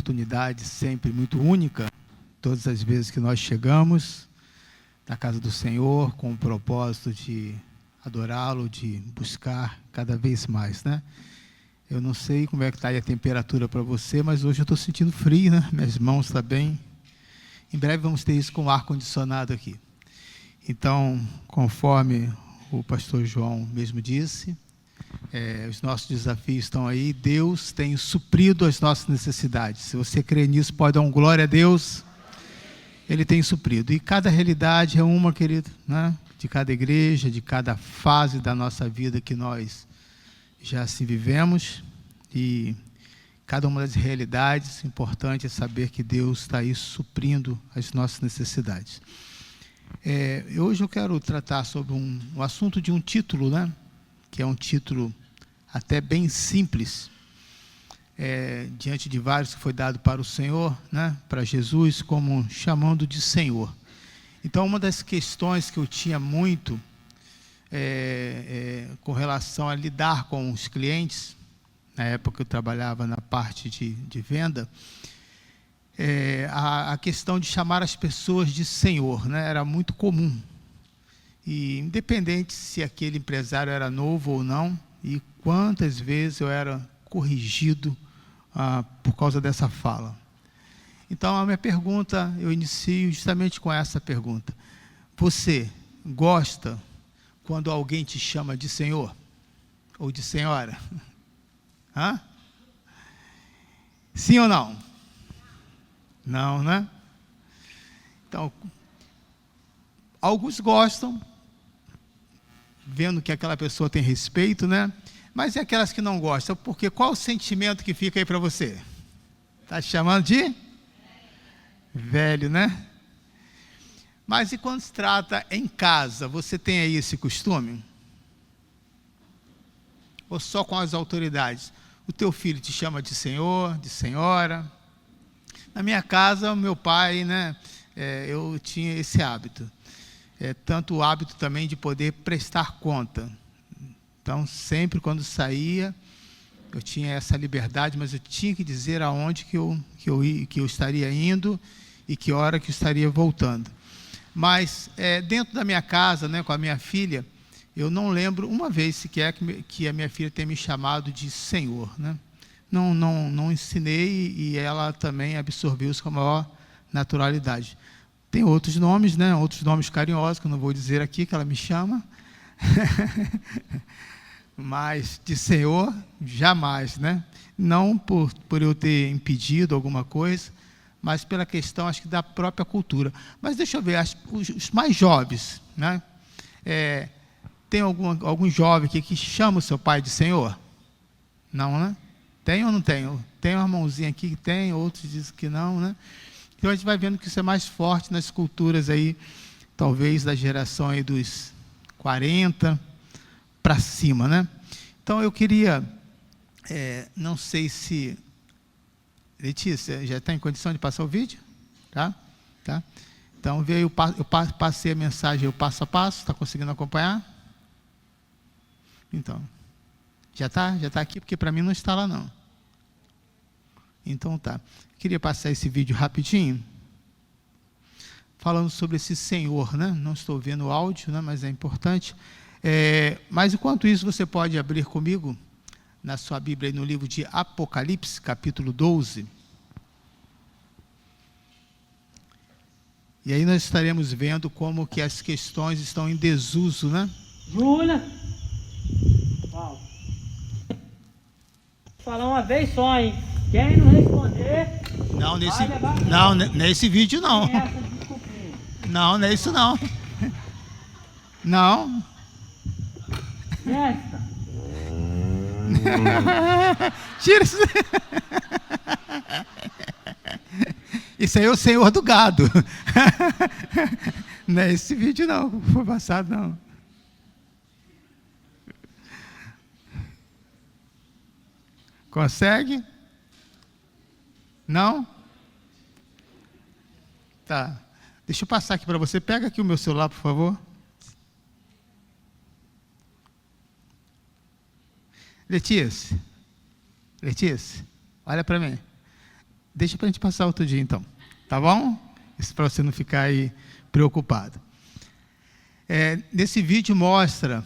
oportunidade sempre muito única, todas as vezes que nós chegamos na casa do Senhor com o propósito de adorá-lo, de buscar cada vez mais, né? Eu não sei como é que está aí a temperatura para você, mas hoje eu estou sentindo frio, né? Minhas mãos estão bem. Em breve vamos ter isso com ar-condicionado aqui. Então, conforme o pastor João mesmo disse, os nossos desafios estão aí. Deus tem suprido as nossas necessidades. Se você crê nisso, pode dar um glória a Deus. Ele tem suprido. E cada realidade é uma, querido, né? De cada igreja, de cada fase da nossa vida que nós já assim vivemos. E cada uma das realidades, importante é saber que Deus está aí suprindo as nossas necessidades. Hoje eu quero tratar sobre um assunto de um título, né? Que é um título até bem simples, diante de vários que foi dado para o Senhor, né? Para Jesus, como chamando de Senhor. Então, uma das questões que eu tinha muito com relação a lidar com os clientes, na época eu trabalhava na parte de venda, a questão de chamar as pessoas de Senhor, né? Era muito comum. E independente se aquele empresário era novo ou não, e quantas vezes eu era corrigido por causa dessa fala. Então, a minha pergunta, eu inicio justamente com essa pergunta. Você gosta quando alguém te chama de Senhor? Ou de Senhora? Hã? Sim ou não? Não, né? Então, alguns gostam, vendo que aquela pessoa tem respeito, né? Mas e aquelas que não gostam? Porque qual o sentimento que fica aí para você? Está te chamando de? Velho, né? Mas e quando se trata em casa, você tem aí esse costume? Ou só com as autoridades? O teu filho te chama de senhor, de senhora? Na minha casa, o meu pai, né? Eu tinha esse hábito. Tanto o hábito também de poder prestar conta. Então, sempre quando saía, eu tinha essa liberdade, mas eu tinha que dizer aonde que eu estaria indo e que hora que eu estaria voltando. Mas, dentro da minha casa, né, com a minha filha, eu não lembro uma vez sequer que a minha filha tenha me chamado de Senhor, né? Não ensinei, e ela também absorveu isso com a maior naturalidade. Tem outros nomes, né? Outros nomes carinhosos, que eu não vou dizer aqui, que ela me chama. Mas de Senhor, jamais, né? Não por eu ter impedido alguma coisa, mas pela questão, acho que, da própria cultura. Mas deixa eu ver, os mais jovens, né? Tem algum jovem aqui que chama o seu pai de Senhor? Não, né? Tem ou não tem? Tem uma mãozinha aqui que tem, outros dizem que não, né? Então a gente vai vendo que isso é mais forte nas culturas aí, talvez da geração aí dos 40 para cima, né? Então eu queria, não sei se... Letícia, já está em condição de passar o vídeo? Tá? Então eu passei a mensagem, o passo a passo, está conseguindo acompanhar? Então, já está aqui, porque para mim não está lá não. Então tá. Queria passar esse vídeo rapidinho, falando sobre esse Senhor, né? Não estou vendo o áudio, né? Mas é importante. Mas enquanto isso, você pode abrir comigo na sua Bíblia, no livro de Apocalipse, capítulo 12. E aí nós estaremos vendo como que as questões estão em desuso, né? Júlia! Vou falar uma vez só, hein? Quem não responder... Não, nesse vídeo não. Essa desculpinha. Não é isso não. Não. Essa. Tira isso. Isso aí é o Senhor do gado. Não é esse vídeo não, foi passado não. Consegue? Não? Tá. Deixa eu passar aqui para você. Pega aqui o meu celular, por favor. Letícia, olha para mim. Deixa para a gente passar outro dia, então. Tá bom? Isso para você não ficar aí preocupado. Nesse vídeo mostra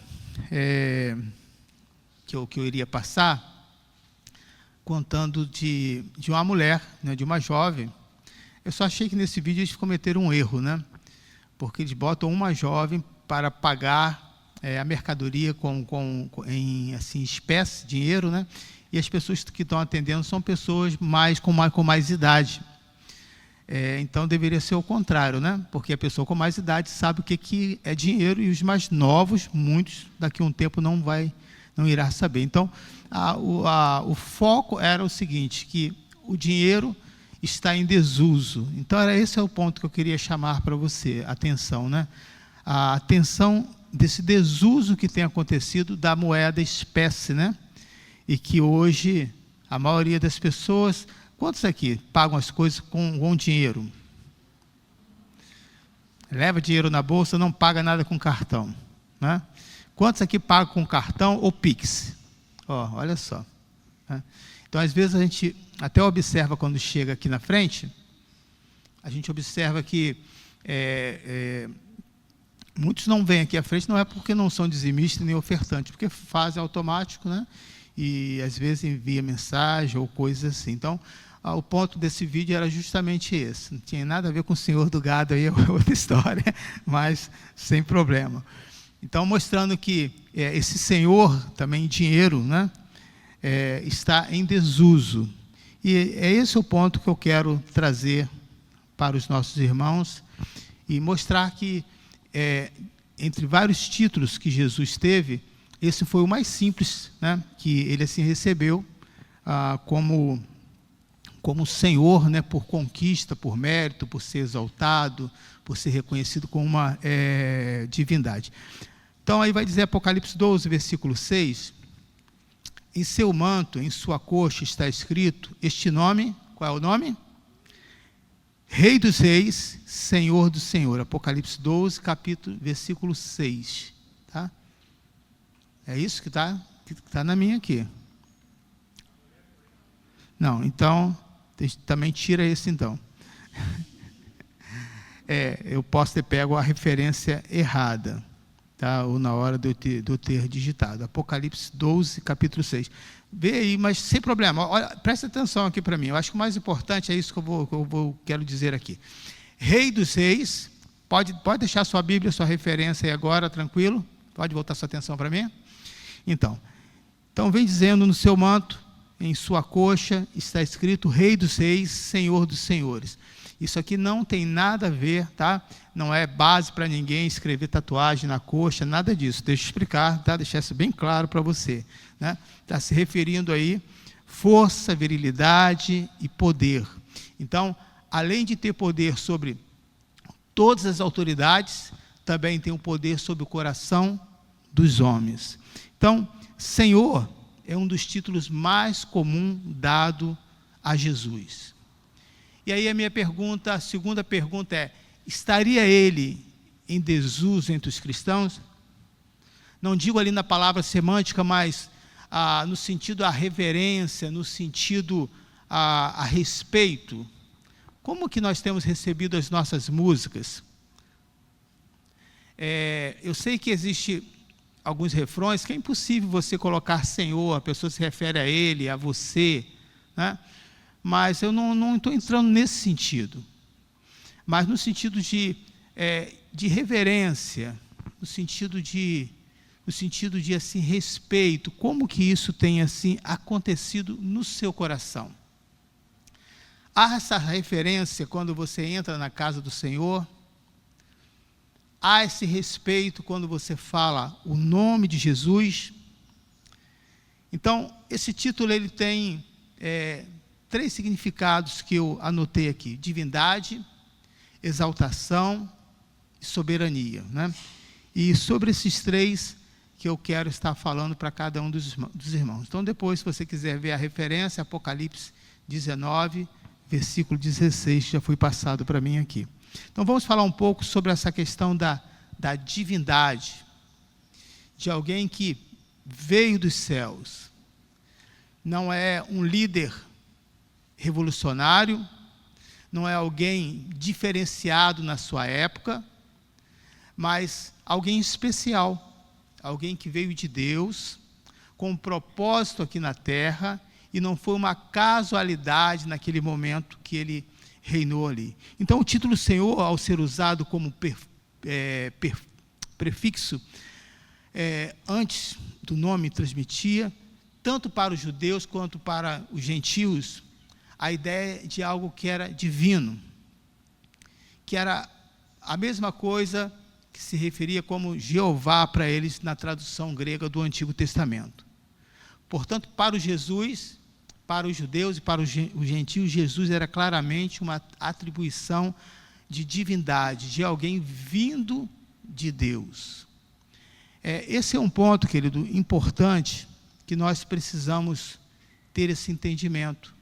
que eu iria passar, contando de uma mulher, né, de uma jovem. Eu só achei que nesse vídeo eles cometeram um erro, né? Porque eles botam uma jovem para pagar a mercadoria em assim, espécie, dinheiro, né? E as pessoas que estão atendendo são pessoas com mais idade. Então deveria ser o contrário, né? Porque a pessoa com mais idade sabe o que é dinheiro, e os mais novos, muitos, daqui a um tempo não irá saber. Então, o foco era o seguinte, que o dinheiro está em desuso. Então, esse é o ponto que eu queria chamar para você, atenção, né? A atenção desse desuso que tem acontecido da moeda espécie, né? E que hoje a maioria das pessoas, quantos aqui pagam as coisas com dinheiro? Leva dinheiro na bolsa, não paga nada com cartão, né? Quantos aqui pagam com cartão ou Pix? Olha só, né? Então, às vezes, a gente até observa quando chega aqui na frente, a gente observa que muitos não vêm aqui à frente, não é porque não são dizimistas nem ofertantes, porque fazem automático, né? E às vezes envia mensagem ou coisas assim. Então, o ponto desse vídeo era justamente esse. Não tinha nada a ver com o senhor do gado, aí é outra história, mas sem problema. Então, mostrando que esse senhor, também dinheiro, né, está em desuso. E esse o ponto que eu quero trazer para os nossos irmãos e mostrar que, entre vários títulos que Jesus teve, esse foi o mais simples, né, que ele assim recebeu como Senhor, né, por conquista, por mérito, por ser exaltado, por ser reconhecido como uma divindade. Então, aí vai dizer Apocalipse 12, versículo 6, em seu manto, em sua coxa está escrito este nome, qual é o nome? Rei dos Reis, Senhor do Senhor. Apocalipse 12, versículo 6. Tá? É isso que está na minha aqui. Não, então, também tira esse então. Eu posso ter pego a referência errada, tá? Ou na hora de eu ter digitado. Apocalipse 12, capítulo 6. Vê aí, mas sem problema. Olha, presta atenção aqui para mim. Eu acho que o mais importante é isso que eu quero dizer aqui. Rei dos Reis, pode deixar sua Bíblia, sua referência aí agora, tranquilo? Pode voltar sua atenção para mim? Então, vem dizendo no seu manto, em sua coxa, está escrito Rei dos Reis, Senhor dos Senhores. Isso aqui não tem nada a ver, tá? Não é base para ninguém escrever tatuagem na coxa, nada disso. Deixa eu explicar, tá? Deixar isso bem claro para você, né? Está se referindo aí força, virilidade e poder. Então, além de ter poder sobre todas as autoridades, também tem o poder sobre o coração dos homens. Então, Senhor é um dos títulos mais comuns dado a Jesus. E aí a segunda pergunta é, estaria ele em desuso entre os cristãos? Não digo ali na palavra semântica, mas no sentido a reverência, no sentido a respeito. Como que nós temos recebido as nossas músicas? Eu sei que existe alguns refrões que é impossível você colocar Senhor, a pessoa se refere a Ele, a você, né? Mas eu não estou entrando nesse sentido, mas no sentido de reverência, no sentido de assim, respeito, como que isso tem assim, acontecido no seu coração? Há essa referência quando você entra na casa do Senhor? Há esse respeito quando você fala o nome de Jesus? Então, esse título ele tem 3 significados que eu anotei aqui: divindade, exaltação e soberania, né? E sobre esses 3 que eu quero estar falando para cada um dos irmãos. Então, depois, se você quiser ver a referência, Apocalipse 19, versículo 16, já foi passado para mim aqui. Então, vamos falar um pouco sobre essa questão da divindade, de alguém que veio dos céus, não é um líder revolucionário, não é alguém diferenciado na sua época, mas alguém especial, alguém que veio de Deus, com um propósito aqui na terra, e não foi uma casualidade naquele momento que ele reinou ali. Então, o título Senhor, ao ser usado como prefixo, antes do nome, transmitia, tanto para os judeus quanto para os gentios, a ideia de algo que era divino, que era a mesma coisa que se referia como Jeová para eles na tradução grega do Antigo Testamento. Portanto, para os judeus e para os gentios, Jesus era claramente uma atribuição de divindade, de alguém vindo de Deus. Esse é um ponto, querido, importante, que nós precisamos ter esse entendimento.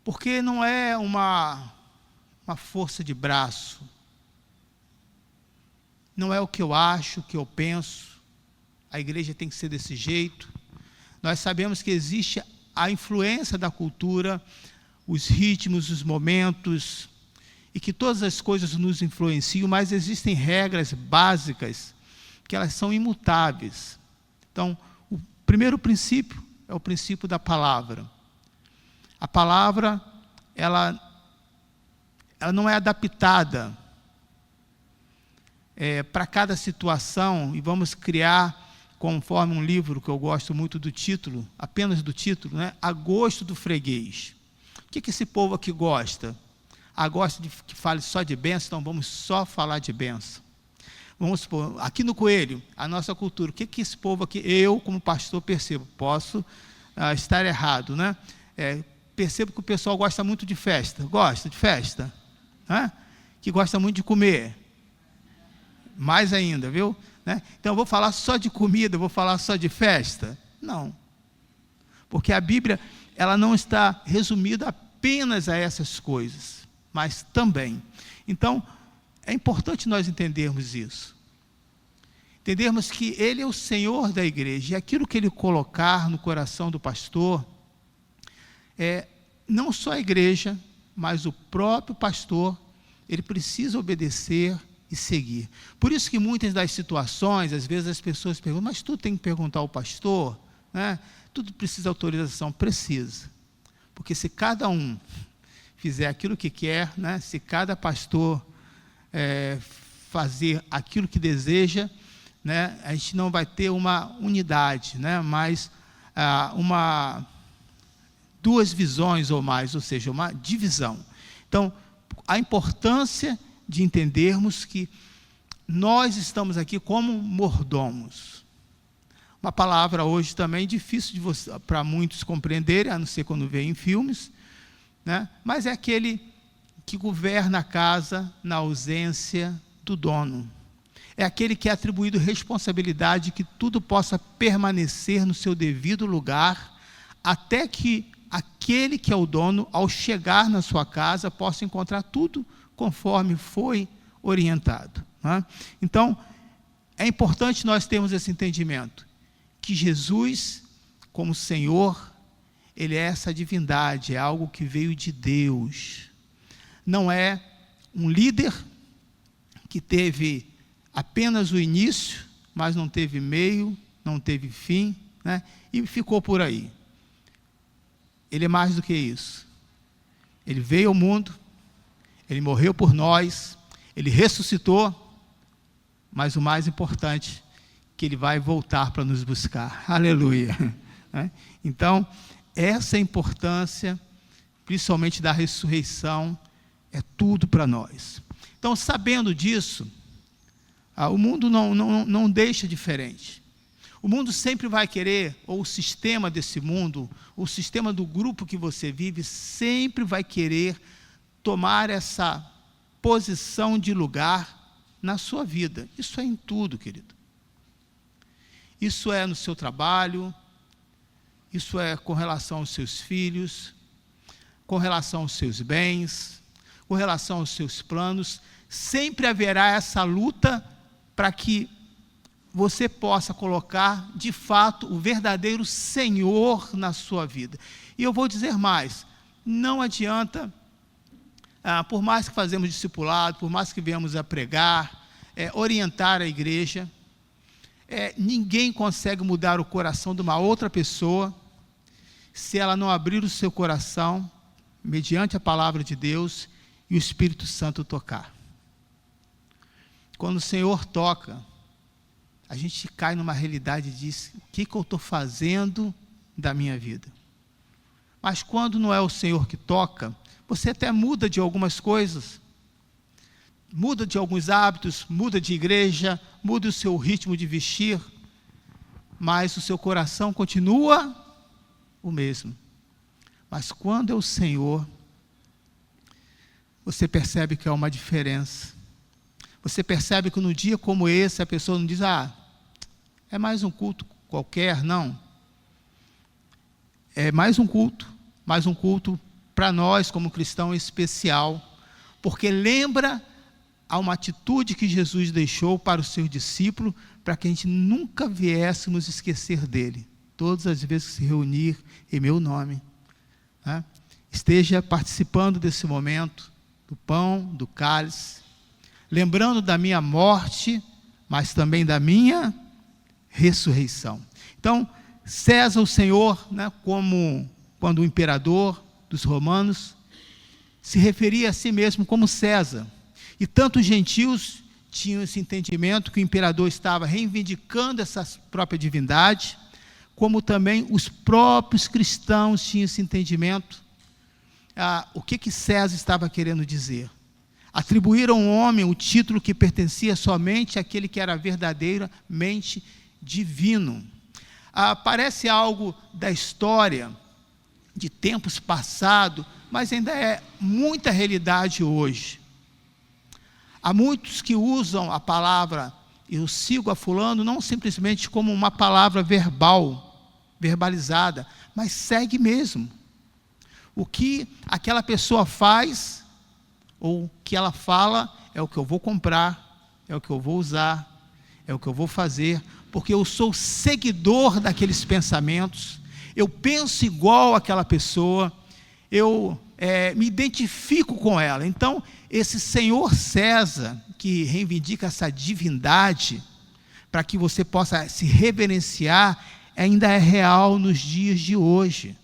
Porque não é uma força de braço, não é o que eu acho, o que eu penso, a igreja tem que ser desse jeito. Nós sabemos que existe a influência da cultura, os ritmos, os momentos, e que todas as coisas nos influenciam, mas existem regras básicas que elas são imutáveis. Então, o primeiro princípio é o princípio da palavra. A palavra, ela não é adaptada para cada situação, e vamos criar, conforme um livro que eu gosto muito do título, apenas do título, né? A gosto do freguês. O que esse povo aqui gosta? Gosta de que fale só de bênção, então vamos só falar de bênção. Vamos supor, aqui no Coelho, a nossa cultura, o que esse povo aqui, eu como pastor percebo, posso estar errado, né? Percebo que o pessoal gosta muito de festa. Gosta de festa? Que gosta muito de comer. Mais ainda, viu? Então, eu vou falar só de comida, eu vou falar só de festa? Não. Porque a Bíblia, ela não está resumida apenas a essas coisas, mas também. Então, é importante nós entendermos isso. Entendermos que Ele é o Senhor da igreja, e aquilo que Ele colocar no coração do pastor, não só a igreja, mas o próprio pastor, ele precisa obedecer e seguir. Por isso que muitas das situações, às vezes as pessoas perguntam, mas tudo tem que perguntar ao pastor, né? Tudo precisa de autorização? Precisa. Porque se cada um fizer aquilo que quer, né? Se cada pastor fazer aquilo que deseja, né? A gente não vai ter uma unidade, né? Mas duas visões ou mais, ou seja, uma divisão. Então, a importância de entendermos que nós estamos aqui como mordomos. Uma palavra hoje também difícil para muitos compreenderem, a não ser quando vê em filmes, né? Mas é aquele que governa a casa na ausência do dono. É aquele que é atribuído responsabilidade que tudo possa permanecer no seu devido lugar, até que aquele que é o dono, ao chegar na sua casa, possa encontrar tudo conforme foi orientado, né? Então, é importante nós termos esse entendimento, que Jesus, como Senhor, Ele é essa divindade, é algo que veio de Deus. Não é um líder que teve apenas o início, mas não teve meio, não teve fim, né? E ficou por aí. Ele é mais do que isso. Ele veio ao mundo, Ele morreu por nós, Ele ressuscitou, mas o mais importante, que Ele vai voltar para nos buscar. Aleluia. Então, essa importância, principalmente da ressurreição, é tudo para nós. Então, sabendo disso, o mundo não deixa diferente. O mundo sempre vai querer, ou o sistema desse mundo, o sistema do grupo que você vive, sempre vai querer tomar essa posição de lugar na sua vida. Isso é em tudo, querido. Isso é no seu trabalho, isso é com relação aos seus filhos, com relação aos seus bens, com relação aos seus planos. Sempre haverá essa luta para que você possa colocar, de fato, o verdadeiro Senhor na sua vida. E eu vou dizer mais, não adianta, por mais que fazemos discipulado, por mais que venhamos a pregar, orientar a igreja, ninguém consegue mudar o coração de uma outra pessoa se ela não abrir o seu coração mediante a palavra de Deus e o Espírito Santo tocar. Quando o Senhor toca, a gente cai numa realidade e diz: o que eu estou fazendo da minha vida? Mas quando não é o Senhor que toca, você até muda de algumas coisas, muda de alguns hábitos, muda de igreja, muda o seu ritmo de vestir, mas o seu coração continua o mesmo. Mas quando é o Senhor, você percebe que há uma diferença. Você percebe que no dia como esse, a pessoa não diz: é mais um culto qualquer, não. É mais um culto para nós como cristão especial, porque lembra a uma atitude que Jesus deixou para o seu discípulo, para que a gente nunca viéssemos esquecer dele. Todas as vezes que se reunir em meu nome, né? Esteja participando desse momento, do pão, do cálice, lembrando da minha morte, mas também da minha ressurreição. Então, César, o Senhor, né, como quando o imperador dos romanos se referia a si mesmo como César. E tanto os gentios tinham esse entendimento que o imperador estava reivindicando essa própria divindade, como também os próprios cristãos tinham esse entendimento. O que César estava querendo dizer? Atribuir a um homem o título que pertencia somente àquele que era verdadeiramente divino. Parece algo da história, de tempos passados, mas ainda é muita realidade hoje. Há muitos que usam a palavra "eu sigo a fulano" não simplesmente como uma palavra verbalizada, mas segue mesmo. O que aquela pessoa faz, ou o que ela fala, é o que eu vou comprar, é o que eu vou usar, é o que eu vou fazer, porque eu sou seguidor daqueles pensamentos, eu penso igual àquela pessoa, eu me identifico com ela. Então, esse senhor César, que reivindica essa divindade, para que você possa se reverenciar, ainda é real nos dias de hoje.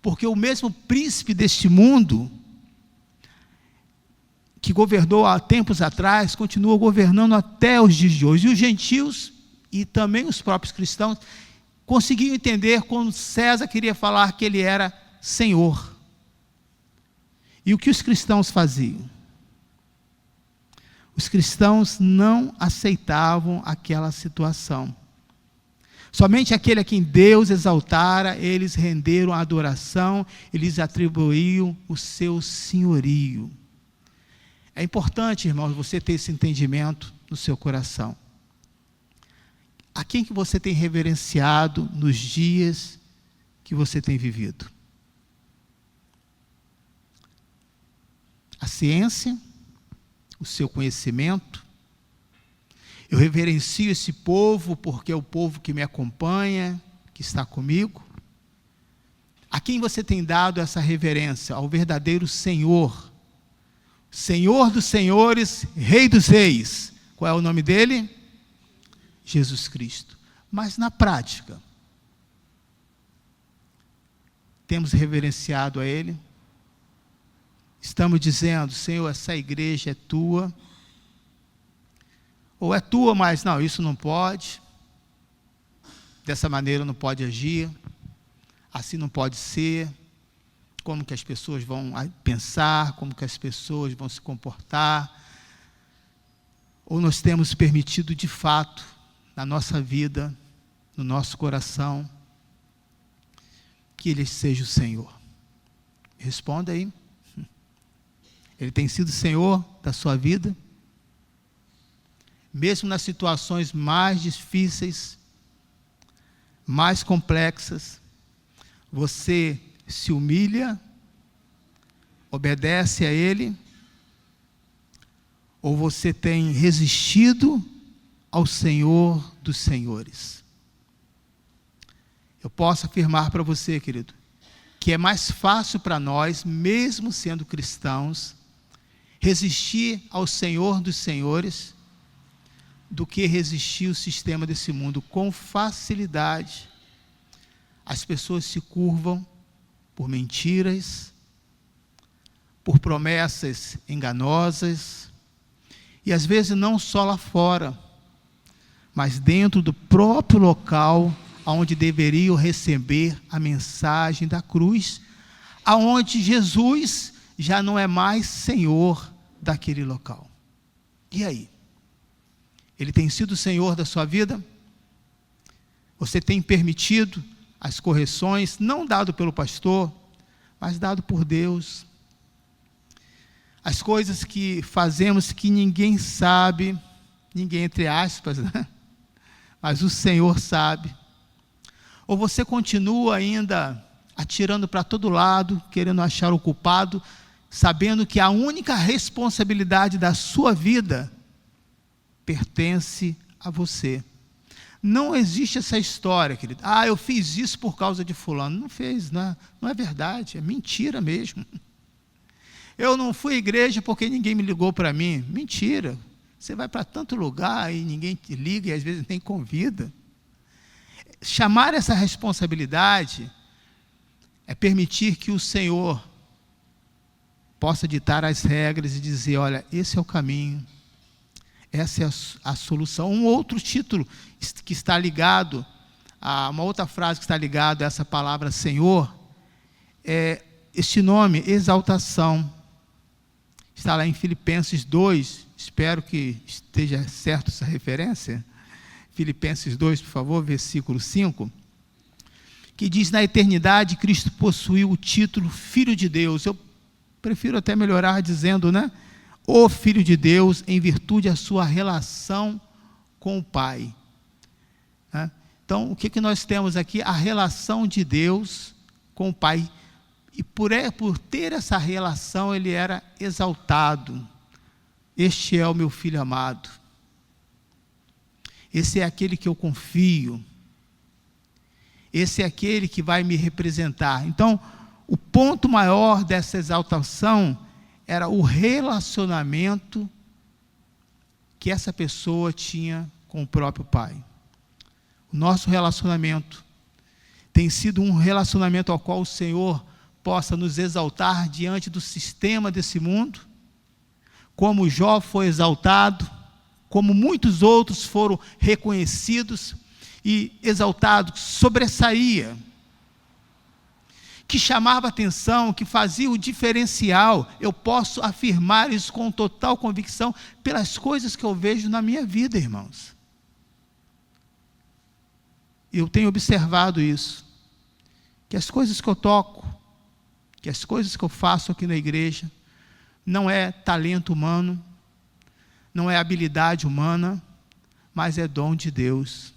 Porque o mesmo príncipe deste mundo, que governou há tempos atrás, continua governando até os dias de hoje. E os gentios, e também os próprios cristãos, conseguiam entender quando César queria falar que ele era Senhor. E o que os cristãos faziam? Os cristãos não aceitavam aquela situação. Somente aquele a quem Deus exaltara, eles renderam a adoração, eles atribuíam o seu senhorio. É importante, irmãos, você ter esse entendimento no seu coração. A quem que você tem reverenciado nos dias que você tem vivido? A ciência, o seu conhecimento. Eu reverencio esse povo porque é o povo que me acompanha, que está comigo. A quem você tem dado essa reverência? Ao verdadeiro Senhor, Senhor dos senhores, Rei dos reis. Qual é o nome dele? Jesus Cristo. Mas na prática, temos reverenciado a Ele? Estamos dizendo: Senhor, essa igreja é tua? Ou é tua, mas não, isso não pode, dessa maneira não pode agir, assim não pode ser, como que as pessoas vão pensar, como que as pessoas vão se comportar? Ou nós temos permitido de fato, na nossa vida, no nosso coração, que Ele seja o Senhor? Responda aí. Ele tem sido Senhor da sua vida? Mesmo nas situações mais difíceis, mais complexas, você se humilha, obedece a Ele, ou você tem resistido ao Senhor dos senhores? Eu posso afirmar para você, querido, que é mais fácil para nós, mesmo sendo cristãos, resistir ao Senhor dos Senhores do que resistir ao sistema desse mundo. Com facilidade, as pessoas se curvam por mentiras, por promessas enganosas, e às vezes não só lá fora, mas dentro do próprio local onde deveriam receber a mensagem da cruz, aonde Jesus já não é mais Senhor daquele local. E aí? Ele tem sido o Senhor da sua vida? Você tem permitido as correções, não dado pelo pastor, mas dado por Deus? As coisas que fazemos que ninguém sabe, ninguém entre aspas, né? Mas o Senhor sabe. Ou você continua ainda atirando para todo lado, querendo achar o culpado, sabendo que a única responsabilidade da sua vida pertence a você? Não existe essa história, querido. Eu fiz isso por causa de fulano. Não fez, não é verdade, é mentira mesmo. Eu não fui à igreja porque ninguém me ligou para mim. Mentira. Você vai para tanto lugar e ninguém te liga e às vezes nem convida. Chamar essa responsabilidade é permitir que o Senhor possa ditar as regras e dizer: olha, esse é o caminho, essa é a solução. Um outro título que está ligado, uma outra frase que está ligada a essa palavra Senhor, é este nome, exaltação. Está lá em Filipenses 2, espero que esteja certo essa referência. Filipenses 2, por favor, versículo 5, que diz: na eternidade Cristo possuiu o título Filho de Deus. Eu prefiro até melhorar dizendo, o Filho de Deus, em virtude da sua relação com o Pai. Então, o que nós temos aqui? A relação de Deus com o Pai. E por ter essa relação, ele era exaltado. Este é o meu filho amado. Esse é aquele que eu confio. Esse é aquele que vai me representar. Então, o ponto maior dessa exaltação era o relacionamento que essa pessoa tinha com o próprio Pai. O nosso relacionamento tem sido um relacionamento ao qual o Senhor possa nos exaltar diante do sistema desse mundo, como Jó foi exaltado, como muitos outros foram reconhecidos e exaltados, sobressaía, que chamava atenção, que fazia o diferencial. Eu posso afirmar isso com total convicção pelas coisas que eu vejo na minha vida, irmãos. Eu tenho observado isso, que as coisas que eu toco, que as coisas que eu faço aqui na igreja, não é talento humano, não é habilidade humana, mas é dom de Deus.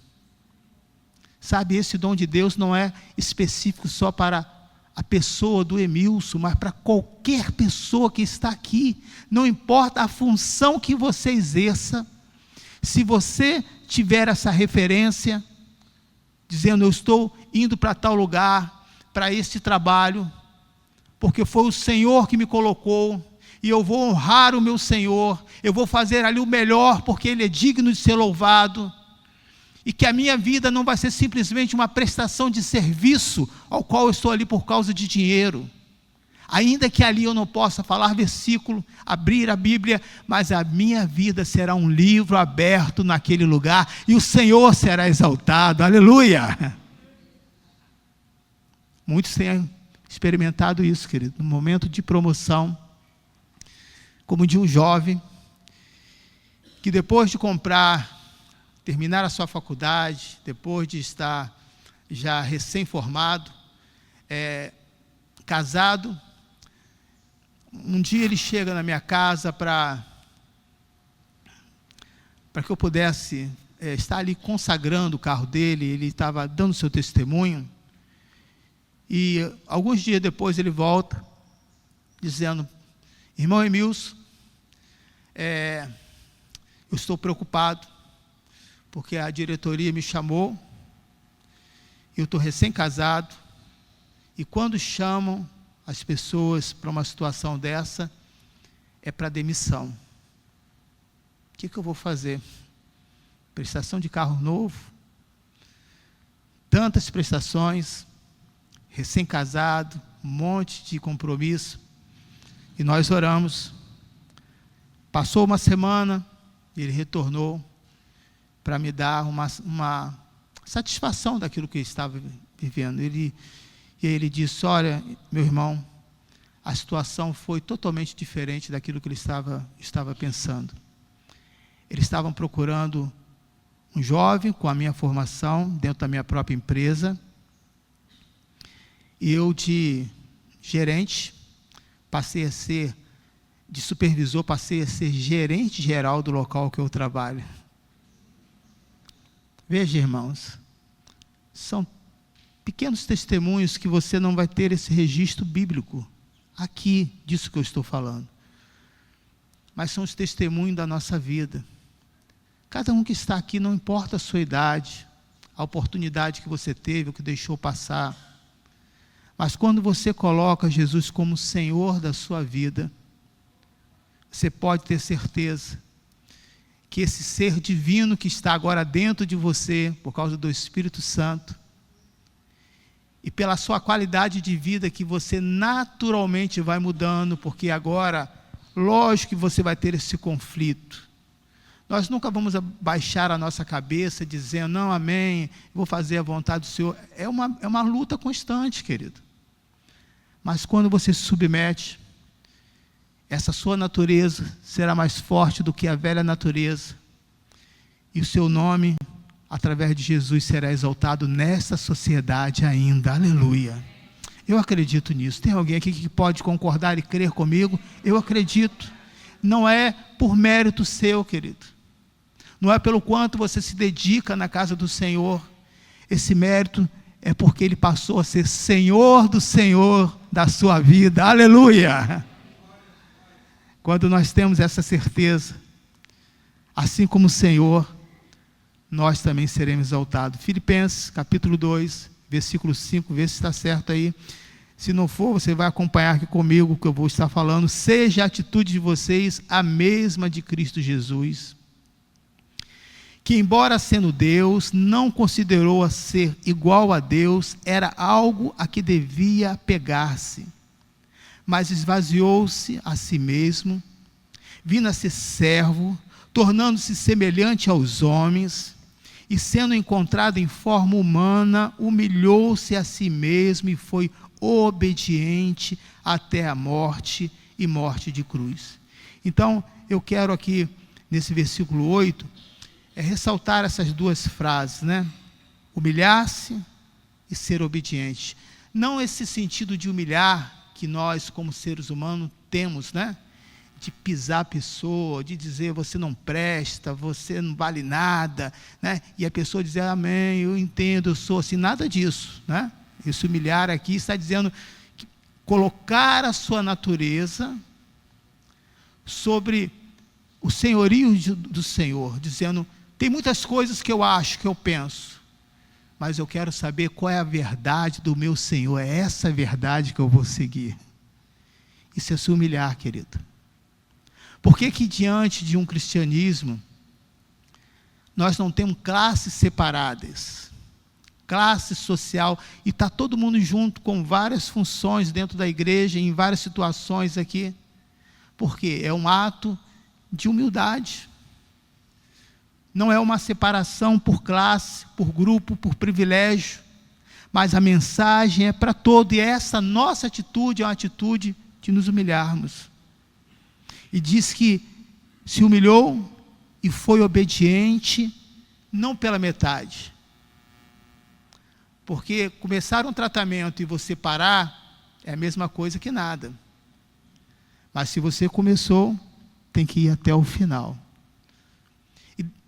Sabe, esse dom de Deus não é específico só para a pessoa do Emilson, mas para qualquer pessoa que está aqui. Não importa a função que você exerça, se você tiver essa referência, dizendo: eu estou indo para tal lugar, para este trabalho, porque foi o Senhor que me colocou, e eu vou honrar o meu Senhor, eu vou fazer ali o melhor, porque Ele é digno de ser louvado, e que a minha vida não vai ser simplesmente uma prestação de serviço, ao qual eu estou ali por causa de dinheiro, ainda que ali eu não possa falar versículo, abrir a Bíblia, mas a minha vida será um livro aberto naquele lugar, e o Senhor será exaltado, aleluia. Muitos têm experimentado isso, querido, no momento de promoção, como de um jovem, que depois de terminar a sua faculdade, depois de estar já recém-formado, casado, um dia ele chega na minha casa para que eu pudesse estar ali consagrando o carro dele. Ele estava dando seu testemunho, e alguns dias depois ele volta, dizendo: irmão Emilson, eu estou preocupado, porque a diretoria me chamou, eu estou recém-casado, E quando chamam as pessoas para uma situação dessa, é para demissão. O que eu vou fazer? Prestação de carro novo? Tantas prestações, recém-casado, um monte de compromisso. E nós oramos. Passou uma semana, ele retornou para me dar uma satisfação daquilo que eu estava vivendo. E ele disse: olha, meu irmão, a situação foi totalmente diferente daquilo que ele estava pensando. Eles estavam procurando um jovem com a minha formação, dentro da minha própria empresa. E eu, de gerente, passei a ser, de supervisor, passei a ser gerente geral do local que eu trabalho. Veja, irmãos, são pequenos testemunhos que você não vai ter esse registro bíblico aqui, disso que eu estou falando. Mas são os testemunhos da nossa vida. Cada um que está aqui, não importa a sua idade, a oportunidade que você teve, o que deixou passar. Mas quando você coloca Jesus como Senhor da sua vida, você pode ter certeza que esse ser divino que está agora dentro de você, por causa do Espírito Santo, e pela sua qualidade de vida que você naturalmente vai mudando, porque agora, lógico que você vai ter esse conflito. Nós nunca vamos baixar a nossa cabeça dizendo: não, amém, vou fazer a vontade do Senhor. É uma luta constante, querido. Mas quando você se submete, essa sua natureza será mais forte do que a velha natureza. E o seu nome, através de Jesus, será exaltado nessa sociedade ainda. Aleluia. Eu acredito nisso. Tem alguém aqui que pode concordar e crer comigo? Eu acredito. Não é por mérito seu, querido. Não é pelo quanto você se dedica na casa do Senhor. Esse mérito é porque Ele passou a ser Senhor do Senhor da sua vida. Aleluia! Quando nós temos essa certeza, assim como o Senhor, nós também seremos exaltados. Filipenses, capítulo 2, versículo 5, vê se está certo aí. Se não for, você vai acompanhar aqui comigo o que eu vou estar falando. Seja a atitude de vocês a mesma de Cristo Jesus, que, embora sendo Deus, não considerou a ser igual a Deus, era algo a que devia apegar-se, mas esvaziou-se a si mesmo, vindo a ser servo, tornando-se semelhante aos homens, e sendo encontrado em forma humana, humilhou-se a si mesmo e foi obediente até a morte, e morte de cruz. Então, eu quero aqui, nesse versículo 8, ressaltar essas duas frases, né? Humilhar-se e ser obediente. Não esse sentido de humilhar que nós, como seres humanos, temos, né? De pisar a pessoa, de dizer: você não presta, você não vale nada, né? E a pessoa dizer: amém, eu entendo, eu sou assim. Nada disso, né? Esse humilhar aqui está dizendo que colocar a sua natureza sobre o senhorio do Senhor, dizendo: tem muitas coisas que eu acho, que eu penso, mas eu quero saber qual é a verdade do meu Senhor. É essa verdade que eu vou seguir. Isso é se humilhar, querido. Por que diante de um cristianismo nós não temos classes separadas, classe social, e está todo mundo junto com várias funções dentro da igreja, em várias situações aqui? Porque é um ato de humildade. Não é uma separação por classe, por grupo, por privilégio, mas a mensagem é para todo, e essa nossa atitude é uma atitude de nos humilharmos. E diz que se humilhou e foi obediente, não pela metade. Porque começar um tratamento e você parar, é a mesma coisa que nada. Mas se você começou, tem que ir até o final.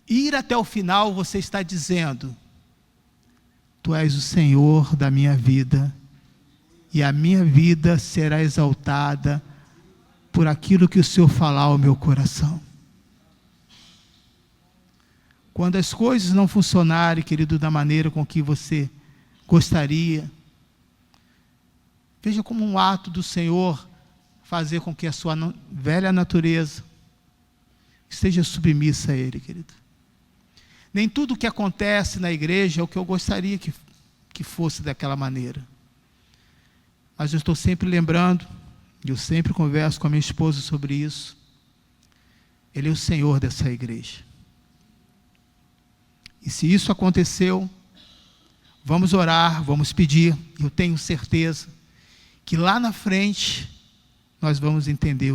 Ir até o final, você está dizendo: tu és o Senhor da minha vida, e a minha vida será exaltada por aquilo que o Senhor falar ao meu coração. Quando as coisas não funcionarem, querido, da maneira com que você gostaria, Veja como um ato do Senhor fazer com que a sua velha natureza esteja submissa a Ele, querido. Nem tudo o que acontece na igreja é o que eu gostaria que fosse daquela maneira. Mas eu estou sempre lembrando, e eu sempre converso com a minha esposa sobre isso, Ele é o Senhor dessa igreja. E se isso aconteceu, vamos orar, vamos pedir, eu tenho certeza que lá na frente nós vamos entender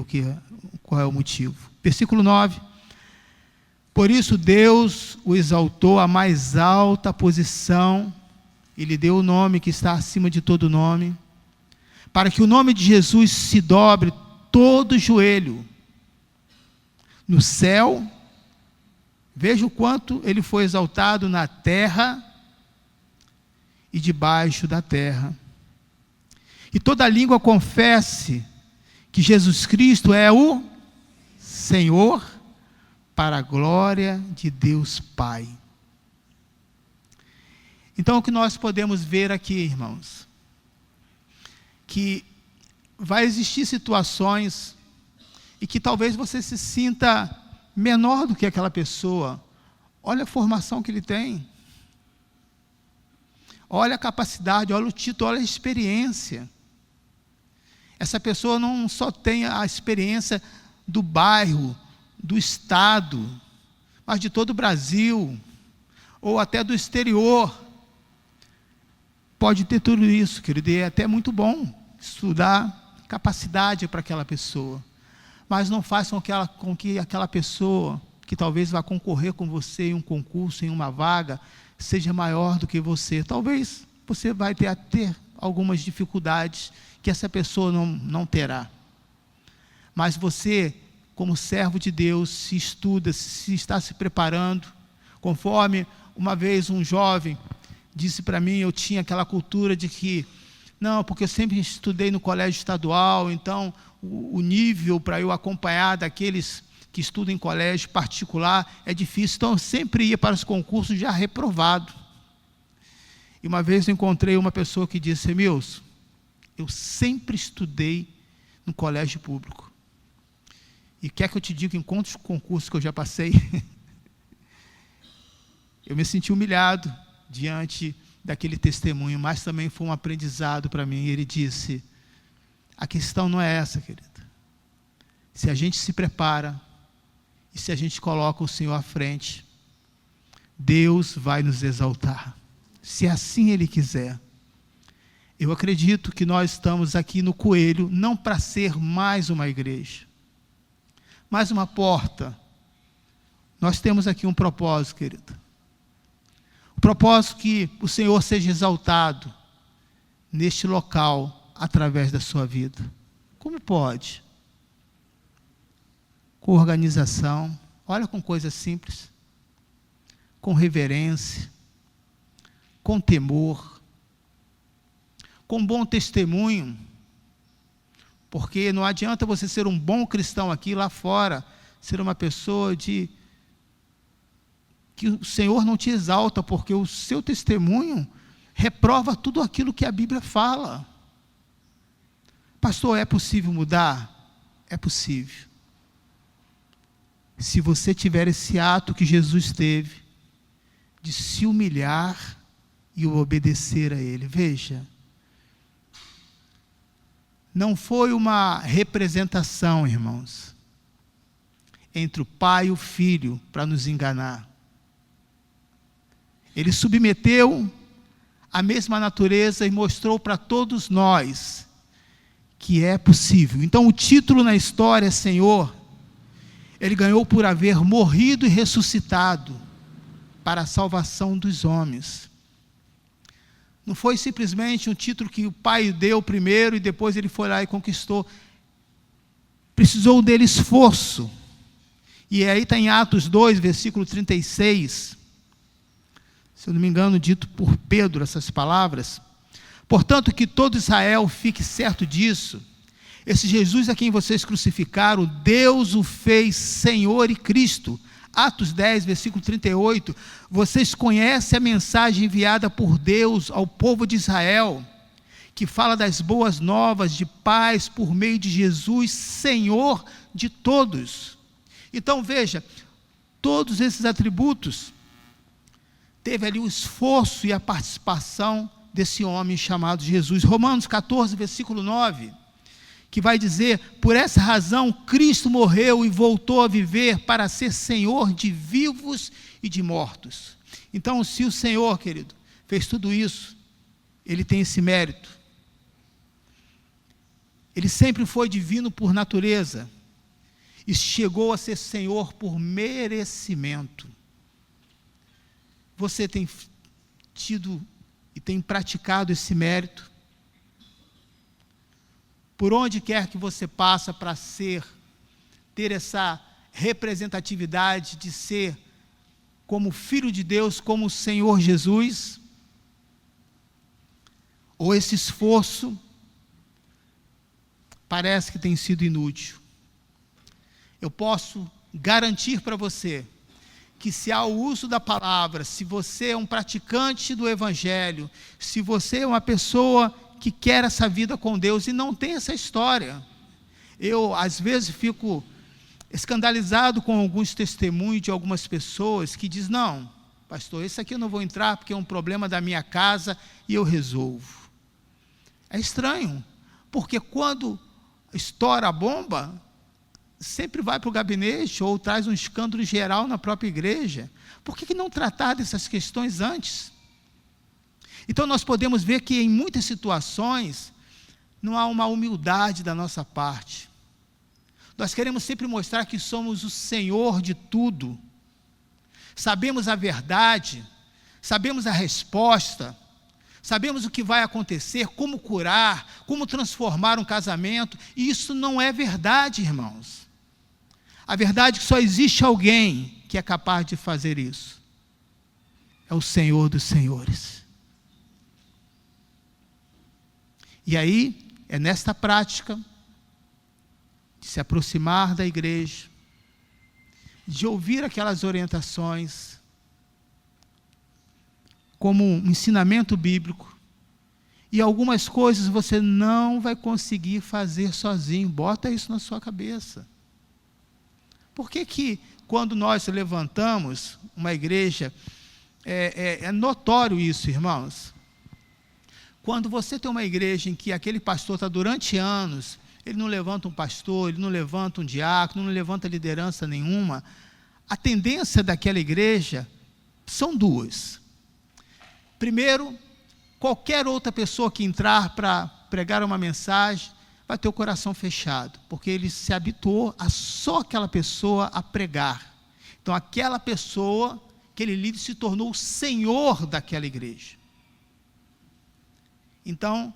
qual é o motivo. Versículo 9. Por isso Deus o exaltou à mais alta posição e lhe deu o nome que está acima de todo nome, para que o nome de Jesus se dobre todo o joelho, no céu, veja o quanto ele foi exaltado na terra e debaixo da terra. E toda língua confesse que Jesus Cristo é o Senhor, para a glória de Deus Pai. Então, o que nós podemos ver aqui, irmãos, que vai existir situações e que talvez você se sinta menor do que aquela pessoa. Olha a formação que ele tem, olha a capacidade, olha o título, olha a experiência. Essa pessoa não só tem a experiência do bairro, do estado, mas de todo o Brasil, ou até do exterior. Pode ter tudo isso, querido, e é até muito bom estudar capacidade para aquela pessoa, mas não faça com que aquela pessoa, que talvez vá concorrer com você em um concurso, em uma vaga, seja maior do que você. Talvez você vai ter algumas dificuldades que essa pessoa não terá. Mas você, como servo de Deus, se estuda, se está se preparando, conforme uma vez um jovem disse para mim, eu tinha aquela cultura de que, não, porque eu sempre estudei no colégio estadual, então o nível para eu acompanhar daqueles que estudam em colégio particular é difícil, então eu sempre ia para os concursos já reprovado. E uma vez eu encontrei uma pessoa que disse, Emilson, eu sempre estudei no colégio público. E quer que eu te diga em quantos concursos que eu já passei? Eu me senti humilhado diante daquele testemunho, mas também foi um aprendizado para mim. Ele disse, a questão não é essa, querido. Se a gente se prepara, e se a gente coloca o Senhor à frente, Deus vai nos exaltar, se assim Ele quiser. Eu acredito que nós estamos aqui no Coelho, não para ser mais uma igreja, mais uma porta. Nós temos aqui um propósito, querido. O propósito que o Senhor seja exaltado neste local, através da sua vida. Como pode? Com organização, olha, com coisas simples, com reverência, com temor, com bom testemunho, porque não adianta você ser um bom cristão aqui, lá fora, ser uma pessoa que o Senhor não te exalta, porque o seu testemunho reprova tudo aquilo que a Bíblia fala. Pastor, é possível mudar? É possível. Se você tiver esse ato que Jesus teve, de se humilhar e obedecer a Ele. Veja, não foi uma representação, irmãos, entre o Pai e o Filho para nos enganar. Ele submeteu a mesma natureza e mostrou para todos nós que é possível. Então o título na história, Senhor, Ele ganhou por haver morrido e ressuscitado para a salvação dos homens. Não foi simplesmente um título que o Pai deu primeiro e depois Ele foi lá e conquistou. Precisou dele esforço. E aí está em Atos 2, versículo 36, se eu não me engano, dito por Pedro, essas palavras. Portanto, que todo Israel fique certo disso. Esse Jesus a quem vocês crucificaram, Deus o fez Senhor e Cristo. Atos 10, versículo 38. Vocês conhecem a mensagem enviada por Deus ao povo de Israel, que fala das boas novas de paz por meio de Jesus, Senhor de todos. Então veja, todos esses atributos, teve ali o esforço e a participação desse homem chamado Jesus. Romanos 14, versículo 9, que vai dizer: por essa razão Cristo morreu e voltou a viver para ser Senhor de vivos e de mortos. Então, se o Senhor, querido, fez tudo isso, Ele tem esse mérito. Ele sempre foi divino por natureza e chegou a ser Senhor por merecimento. Você tem tido e tem praticado esse mérito? Por onde quer que você passa para ter essa representatividade de ser como Filho de Deus, como o Senhor Jesus? Ou esse esforço parece que tem sido inútil? Eu posso garantir para você que, se há o uso da palavra, se você é um praticante do Evangelho, se você é uma pessoa que quer essa vida com Deus e não tem essa história, eu às vezes fico escandalizado com alguns testemunhos de algumas pessoas que dizem: não, pastor, esse aqui eu não vou entrar porque é um problema da minha casa e eu resolvo. É estranho, porque quando estoura a bomba, sempre vai para o gabinete ou traz um escândalo geral na própria igreja. Por que não tratar dessas questões antes? Então nós podemos ver que em muitas situações não há uma humildade da nossa parte. Nós queremos sempre mostrar que somos o Senhor de tudo. Sabemos a verdade, sabemos a resposta, sabemos o que vai acontecer, como curar, como transformar um casamento, e isso não é verdade, irmãos. A verdade é que só existe alguém que é capaz de fazer isso. É o Senhor dos senhores. E aí, é nesta prática de se aproximar da igreja, de ouvir aquelas orientações, como um ensinamento bíblico, e algumas coisas você não vai conseguir fazer sozinho. Bota isso na sua cabeça. Por que quando nós levantamos uma igreja, é notório isso, irmãos? Quando você tem uma igreja em que aquele pastor está durante anos, ele não levanta um pastor, ele não levanta um diácono, não levanta liderança nenhuma, a tendência daquela igreja são duas. Primeiro, qualquer outra pessoa que entrar para pregar uma mensagem vai ter o coração fechado, porque ele se habituou a só aquela pessoa a pregar. Então aquela pessoa, aquele líder, se tornou o senhor daquela igreja. Então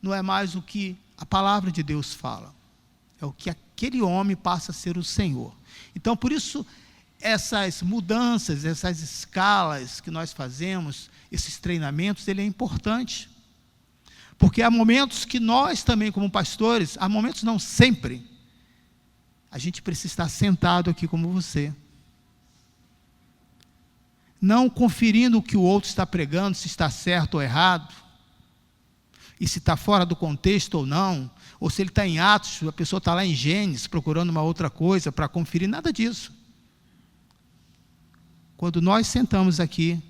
não é mais o que a palavra de Deus fala, é o que aquele homem passa a ser o senhor. Então por isso essas mudanças, essas escalas que nós fazemos, esses treinamentos, ele é importante. Porque há momentos que nós também, como pastores, há momentos, não sempre, a gente precisa estar sentado aqui como você, não conferindo o que o outro está pregando, se está certo ou errado, e se está fora do contexto ou não, ou se ele está em Atos, a pessoa está lá em Gênesis, procurando uma outra coisa para conferir, nada disso. Quando nós sentamos aqui,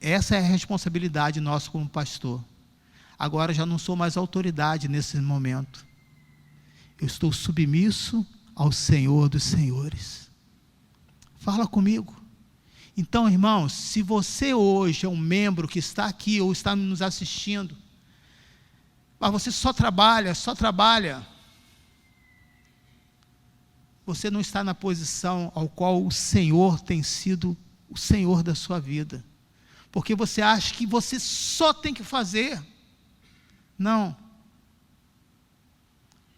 essa é a responsabilidade nossa como pastor. Agora já não sou mais autoridade nesse momento. Eu estou submisso ao Senhor dos senhores. Fala comigo. Então, irmãos, se você hoje é um membro que está aqui ou está nos assistindo, mas você só trabalha, você não está na posição ao qual o Senhor tem sido o Senhor da sua vida. Porque você acha que você só tem que fazer. Não.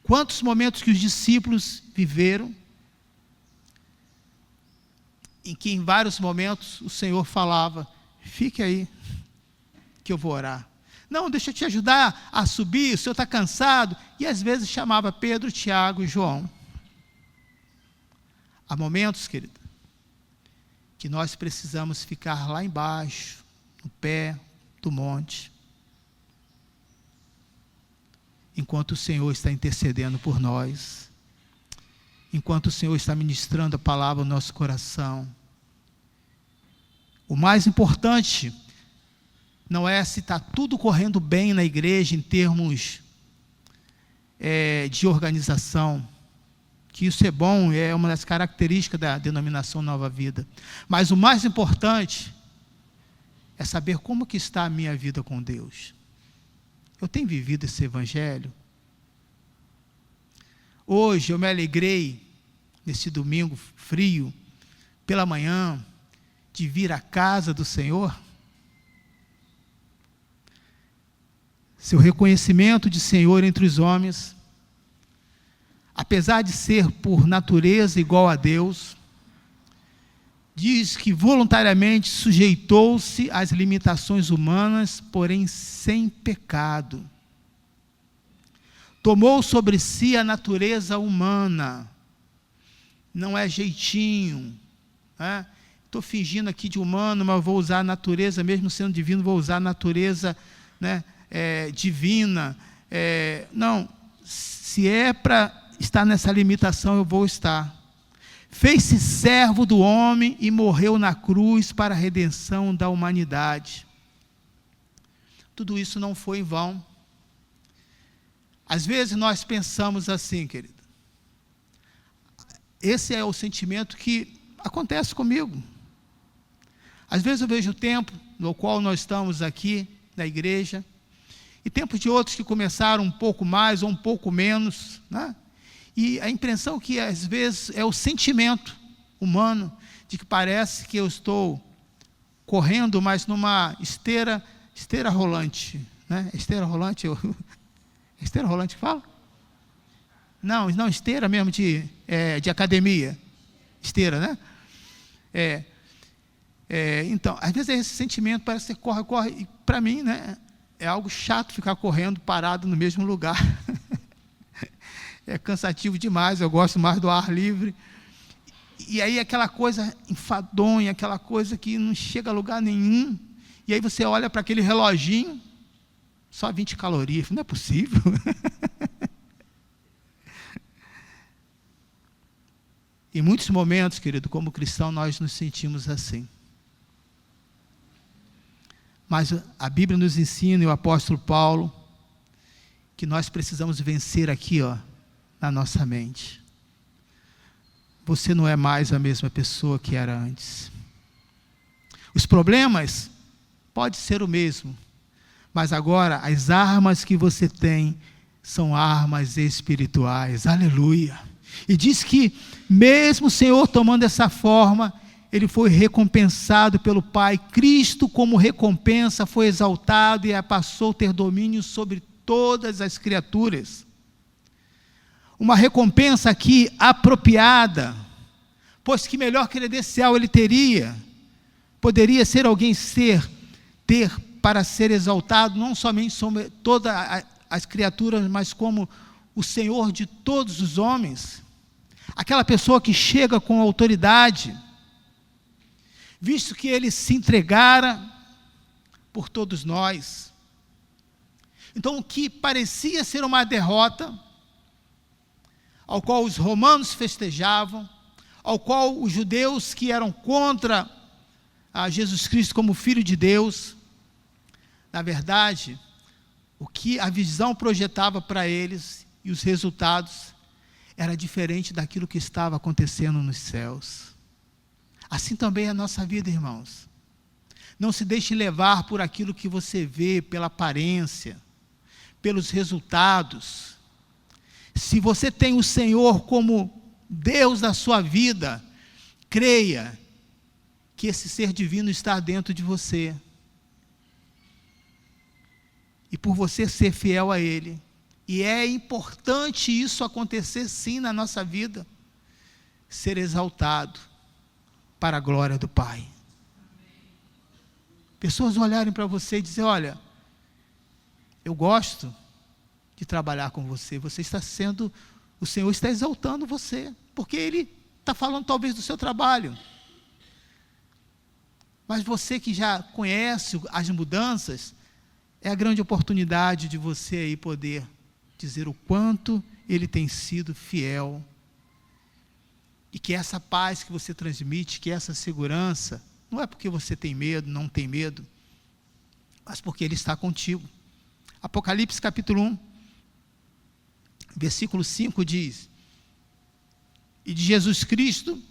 Quantos momentos que os discípulos viveram, em que em vários momentos o Senhor falava: fique aí, que eu vou orar. Não, deixa eu te ajudar a subir, o senhor está cansado. E às vezes chamava Pedro, Tiago e João. Há momentos, querido, que nós precisamos ficar lá embaixo, no pé do monte, enquanto o Senhor está intercedendo por nós, enquanto o Senhor está ministrando a palavra no nosso coração. O mais importante não é se está tudo correndo bem na igreja em termos de organização, que isso é bom, é uma das características da denominação Nova Vida. Mas o mais importante é saber como que está a minha vida com Deus. Eu tenho vivido esse evangelho? Hoje eu me alegrei, nesse domingo frio, pela manhã, de vir à casa do Senhor. Seu reconhecimento de Senhor entre os homens, apesar de ser por natureza igual a Deus, diz que voluntariamente sujeitou-se às limitações humanas, porém sem pecado. Tomou sobre si a natureza humana. Não é jeitinho, né? Estou fingindo aqui de humano, mas vou usar a natureza, mesmo sendo divino, vou usar a natureza, né, divina. Não, se é para estar nessa limitação, eu vou estar. Fez-se servo do homem e morreu na cruz para a redenção da humanidade. Tudo isso não foi em vão. Às vezes nós pensamos assim, querido. Esse é o sentimento que acontece comigo. Às vezes eu vejo o tempo no qual nós estamos aqui na igreja, e tempos de outros que começaram um pouco mais ou um pouco menos, né? E a impressão que às vezes é o sentimento humano, de que parece que eu estou correndo, mas numa esteira rolante, né? Esteira rolante, esteira rolante que fala? Não, esteira mesmo de academia, esteira, né? Então, às vezes esse sentimento parece que corre, e para mim, né, é algo chato ficar correndo parado no mesmo lugar. É cansativo demais, eu gosto mais do ar livre. E aí aquela coisa enfadonha, aquela coisa que não chega a lugar nenhum. E aí você olha para aquele reloginho, só 20 calorias, não é possível. Em muitos momentos, querido, como cristão, nós nos sentimos assim. Mas a Bíblia nos ensina, e o apóstolo Paulo, que nós precisamos vencer aqui, na nossa mente. Você não é mais a mesma pessoa que era antes. Os problemas podem ser o mesmo, mas agora as armas que você tem são armas espirituais. Aleluia! E diz que mesmo o Senhor tomando essa forma, Ele foi recompensado pelo Pai. Cristo, como recompensa, foi exaltado e passou a ter domínio sobre todas as criaturas. Uma recompensa aqui apropriada, pois que melhor credencial ele teria? Poderia ser alguém ter para ser exaltado, não somente sobre todas as criaturas, mas como o Senhor de todos os homens. Aquela pessoa que chega com autoridade, visto que ele se entregara por todos nós. Então, o que parecia ser uma derrota, ao qual os romanos festejavam, ao qual os judeus que eram contra a Jesus Cristo como Filho de Deus, na verdade, o que a visão projetava para eles e os resultados era diferente daquilo que estava acontecendo nos céus. Assim também é a nossa vida, irmãos. Não se deixe levar por aquilo que você vê, pela aparência, pelos resultados. Se você tem o Senhor como Deus da sua vida, creia que esse ser divino está dentro de você. E por você ser fiel a Ele. E é importante isso acontecer sim na nossa vida. Ser exaltado para a glória do Pai. Pessoas olharem para você e dizer, olha, eu gosto de trabalhar com você, o Senhor está exaltando você, porque Ele está falando talvez do seu trabalho. Mas você que já conhece as mudanças, é a grande oportunidade de você aí poder dizer o quanto Ele tem sido fiel. E que essa paz que você transmite, que essa segurança, não é porque você tem medo, não tem medo, mas porque Ele está contigo. Apocalipse capítulo 1, versículo 5 diz: e de Jesus Cristo,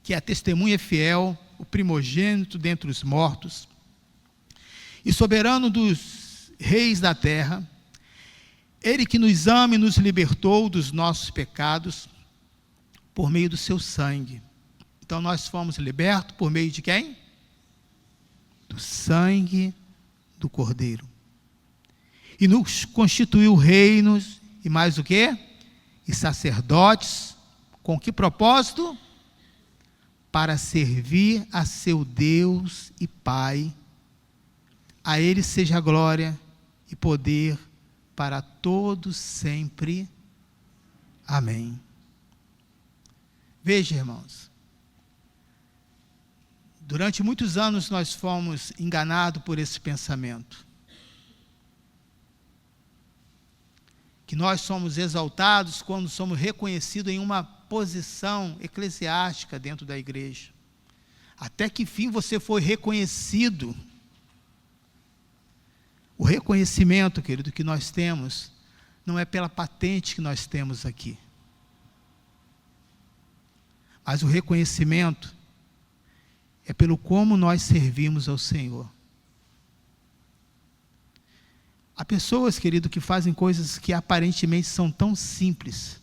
que é a testemunha fiel, o primogênito dentre os mortos, e soberano dos reis da terra, Ele que nos ama e nos libertou dos nossos pecados, por meio do seu sangue. Então nós fomos libertos por meio de quem? Do sangue do Cordeiro. E nos constituiu reinos, e mais o quê? E sacerdotes, com que propósito? Para servir a seu Deus e Pai. A Ele seja a glória e poder para todos sempre. Amém. Veja, irmãos, durante muitos anos nós fomos enganados por esse pensamento, que nós somos exaltados quando somos reconhecidos em uma posição eclesiástica dentro da igreja. Até que fim você foi reconhecido? O reconhecimento, querido, que nós temos, não é pela patente que nós temos aqui. Mas o reconhecimento é pelo como nós servimos ao Senhor. Há pessoas, querido, que fazem coisas que aparentemente são tão simples,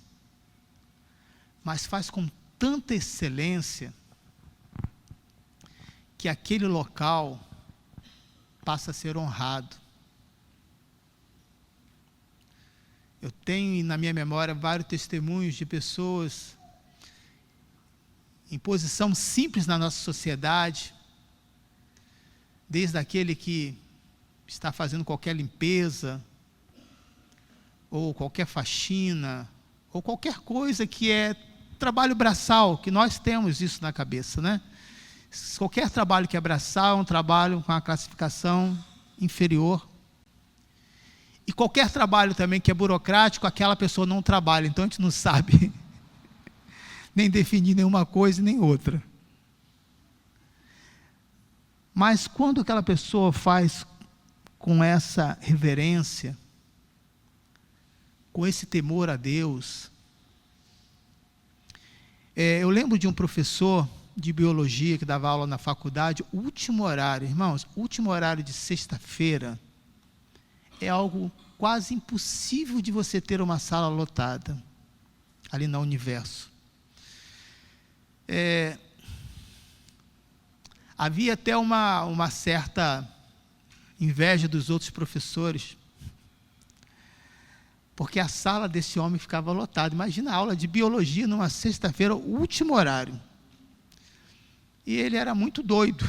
mas faz com tanta excelência, que aquele local passa a ser honrado. Eu tenho na minha memória vários testemunhos de pessoas em posição simples na nossa sociedade, desde aquele que está fazendo qualquer limpeza, ou qualquer faxina, ou qualquer coisa que é trabalho braçal, que nós temos isso na cabeça, né? Qualquer trabalho que é braçal é um trabalho com a classificação inferior. E qualquer trabalho também que é burocrático, aquela pessoa não trabalha, então a gente não sabe nem definir nenhuma coisa nem outra. Mas quando aquela pessoa faz com essa reverência, com esse temor a Deus, eu lembro de um professor de biologia que dava aula na faculdade, o último horário, irmãos, o último horário de sexta-feira, é algo quase impossível de você ter uma sala lotada, ali na Universo. Havia até uma certa inveja dos outros professores, porque a sala desse homem ficava lotada. Imagina a aula de biologia numa sexta-feira, o último horário. E ele era muito doido.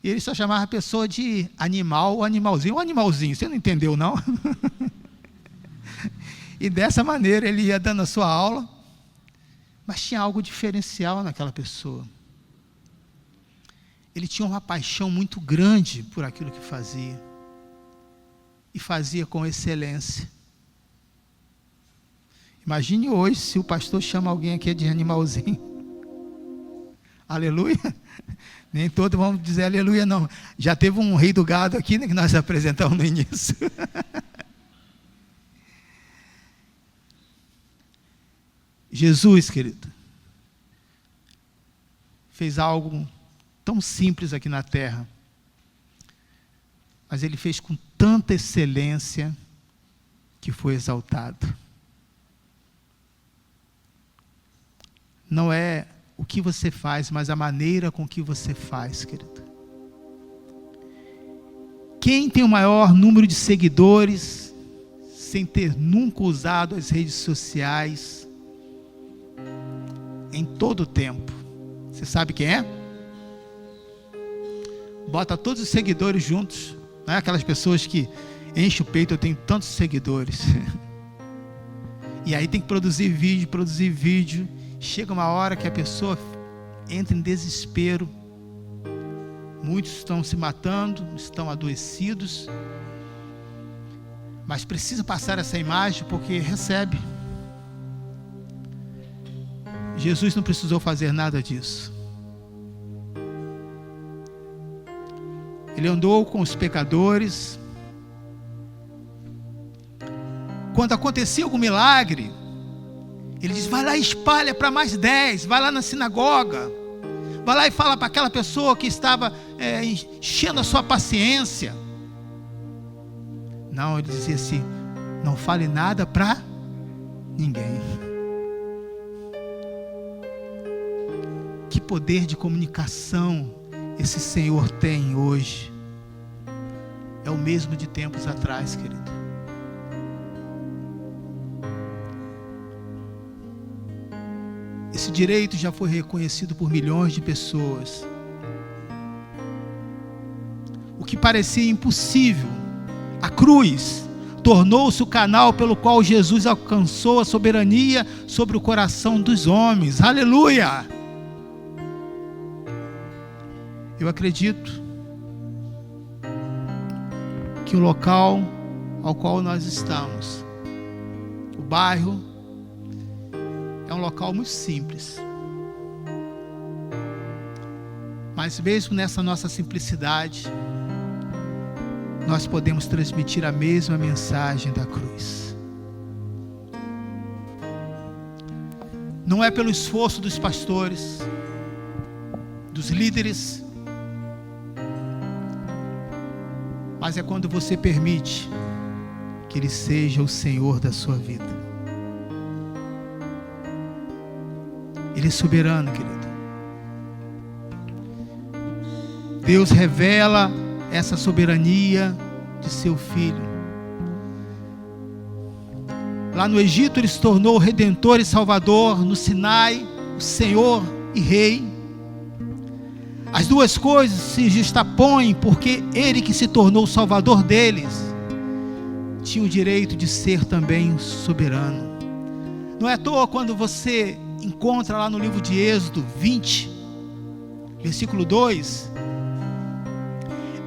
E ele só chamava a pessoa de animal ou animalzinho. Ou animalzinho, você não entendeu, não? E dessa maneira ele ia dando a sua aula, mas tinha algo diferencial naquela pessoa. Ele tinha uma paixão muito grande por aquilo que fazia. E fazia com excelência. Imagine hoje se o pastor chama alguém aqui de animalzinho. Aleluia. Nem todos vão dizer aleluia, não. Já teve um rei do gado aqui, né, que nós apresentamos no início. Jesus, querido, fez algo tão simples aqui na terra, mas Ele fez com tanta excelência que foi exaltado. Não é o que você faz, mas a maneira com que você faz, querido. Quem tem o maior número de seguidores, sem ter nunca usado as redes sociais, em todo o tempo? Você sabe quem é? Bota todos os seguidores juntos, não é? Aquelas pessoas que enchem o peito, eu tenho tantos seguidores. E aí tem que produzir vídeo. Chega uma hora que a pessoa entra em desespero. Muitos estão se matando, estão adoecidos. Mas precisa passar essa imagem porque recebe. Jesus não precisou fazer nada disso. Ele andou com os pecadores. Quando acontecia algum milagre, ele diz: vai lá e espalha para mais 10, vai lá na sinagoga, vai lá e fala para aquela pessoa que estava enchendo a sua paciência. Não, ele dizia assim: não fale nada para ninguém. Que poder de comunicação esse Senhor tem hoje. É o mesmo de tempos atrás, querido. Esse direito já foi reconhecido por milhões de pessoas. O que parecia impossível, a cruz tornou-se o canal pelo qual Jesus alcançou a soberania sobre o coração dos homens. Aleluia! Eu acredito que o local ao qual nós estamos, o bairro, é um local muito simples. Mas mesmo nessa nossa simplicidade, nós podemos transmitir a mesma mensagem da cruz. Não é pelo esforço dos pastores, dos líderes, mas é quando você permite que Ele seja o Senhor da sua vida. Ele é soberano, querido. Deus revela essa soberania de seu Filho. Lá no Egito Ele se tornou o Redentor e Salvador, no Sinai, o Senhor e Rei. As duas coisas se justapõem porque Ele, que se tornou o Salvador deles, tinha o direito de ser também soberano. Não é à toa quando você encontra lá no livro de Êxodo 20, versículo 2: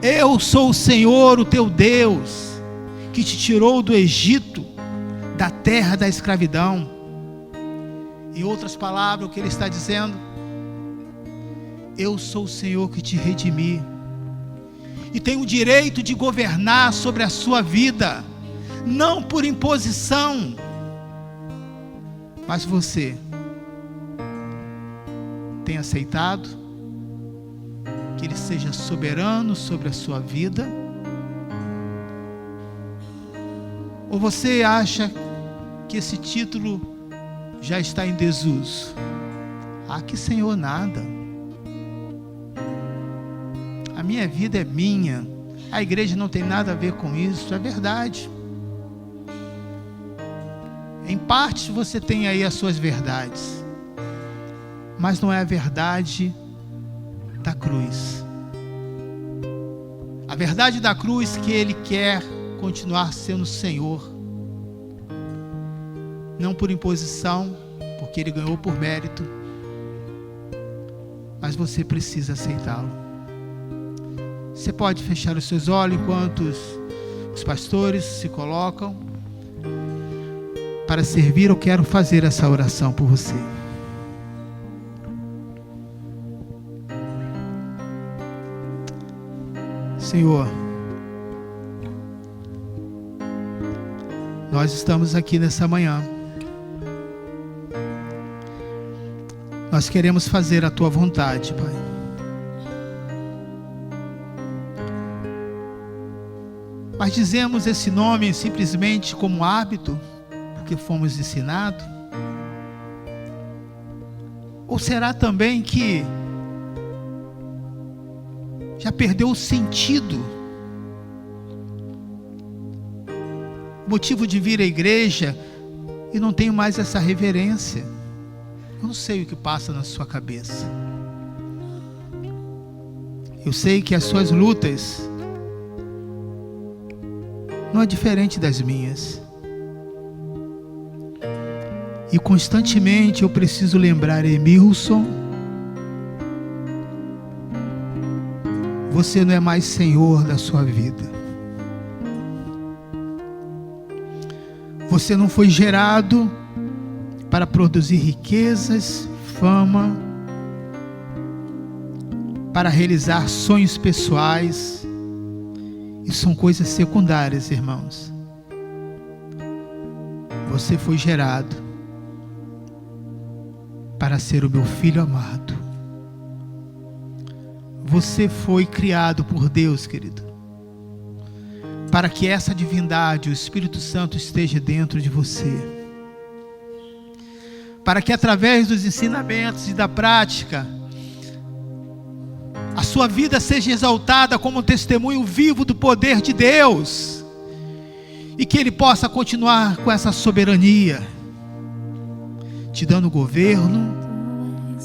eu sou o Senhor, o teu Deus, que te tirou do Egito, da terra da escravidão. Em outras palavras, o que Ele está dizendo: eu sou o Senhor que te redimi, e tenho o direito de governar sobre a sua vida, não por imposição, mas você tem aceitado que Ele seja soberano sobre a sua vida? Ou você acha que esse título já está em desuso? Ah, que Senhor nada. A minha vida é minha, a igreja não tem nada a ver com isso. É verdade. Em parte você tem aí as suas verdades, mas não é a verdade da cruz. A verdade da cruz é que Ele quer continuar sendo Senhor, não por imposição, porque Ele ganhou por mérito, mas você precisa aceitá-lo. Você pode fechar os seus olhos enquanto os pastores se colocam para servir. Eu quero fazer essa oração por você. Senhor, nós estamos aqui nessa manhã. Nós queremos fazer a Tua vontade, Pai. Mas dizemos esse nome simplesmente como hábito, porque fomos ensinados? Ou será também que já perdeu o sentido, o motivo de vir à igreja, e não tenho mais essa reverência? Eu não sei o que passa na sua cabeça. Eu sei que as suas lutas não é diferente das minhas. E constantemente eu preciso lembrar: Emilson, você não é mais Senhor da sua vida. Você não foi gerado para produzir riquezas, fama, para realizar sonhos pessoais. Isso são coisas secundárias, irmãos. Você foi gerado para ser o meu filho amado. Você foi criado por Deus, querido, para que essa divindade, o Espírito Santo, esteja dentro de você, para que através dos ensinamentos e da prática, a sua vida seja exaltada como um testemunho vivo do poder de Deus, e que Ele possa continuar com essa soberania, te dando governo,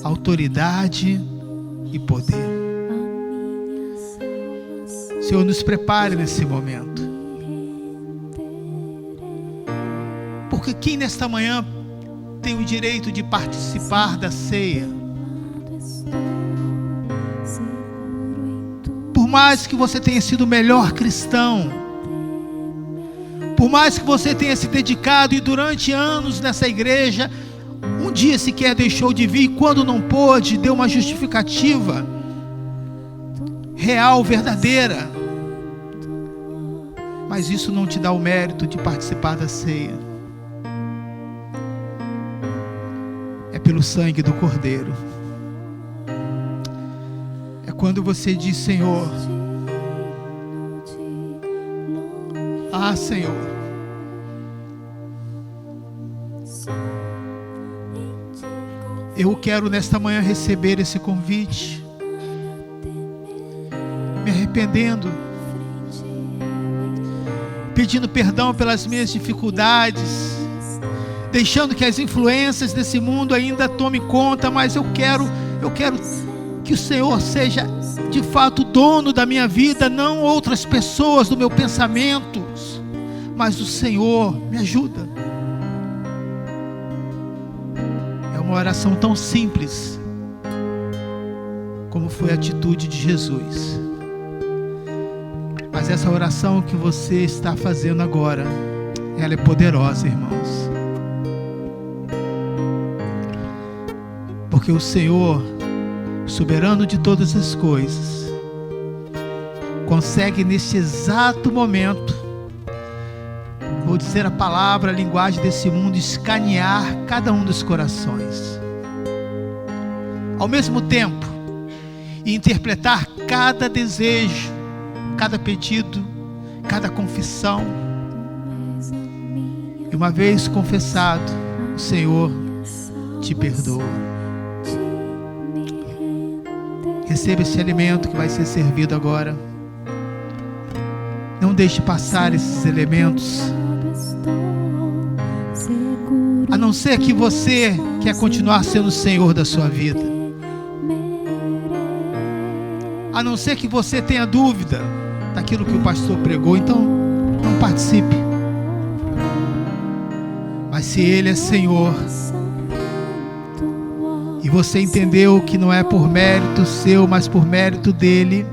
autoridade e poder. Senhor, nos prepare nesse momento, porque quem nesta manhã tem o direito de participar da ceia, por mais que você tenha sido o melhor cristão, por mais que você tenha se dedicado e durante anos nessa igreja, um dia sequer deixou de vir, e quando não pôde, deu uma justificativa real, verdadeira, mas isso não te dá o mérito de participar da ceia. É pelo sangue do Cordeiro. É quando você diz: Senhor, ah, Senhor, eu quero nesta manhã receber esse convite, me arrependendo, pedindo perdão pelas minhas dificuldades, deixando que as influências desse mundo ainda tomem conta, mas eu quero que o Senhor seja de fato o dono da minha vida, não outras pessoas do meu pensamento, mas o Senhor. Me ajuda. É uma oração tão simples como foi a atitude de Jesus, mas essa oração que você está fazendo agora, ela é poderosa, irmãos, porque o Senhor, soberano de todas as coisas, consegue nesse exato momento, vou dizer a palavra, a linguagem desse mundo, escanear cada um dos corações, ao mesmo tempo, e interpretar cada desejo, cada pedido, cada confissão. E uma vez confessado, o Senhor te perdoa. Receba esse alimento que vai ser servido agora. Não deixe passar esses elementos, a não ser que você quer continuar sendo o Senhor da sua vida, a não ser que você tenha dúvida daquilo que o pastor pregou, então não participe. Mas se Ele é Senhor, e você entendeu que não é por mérito seu, mas por mérito dEle,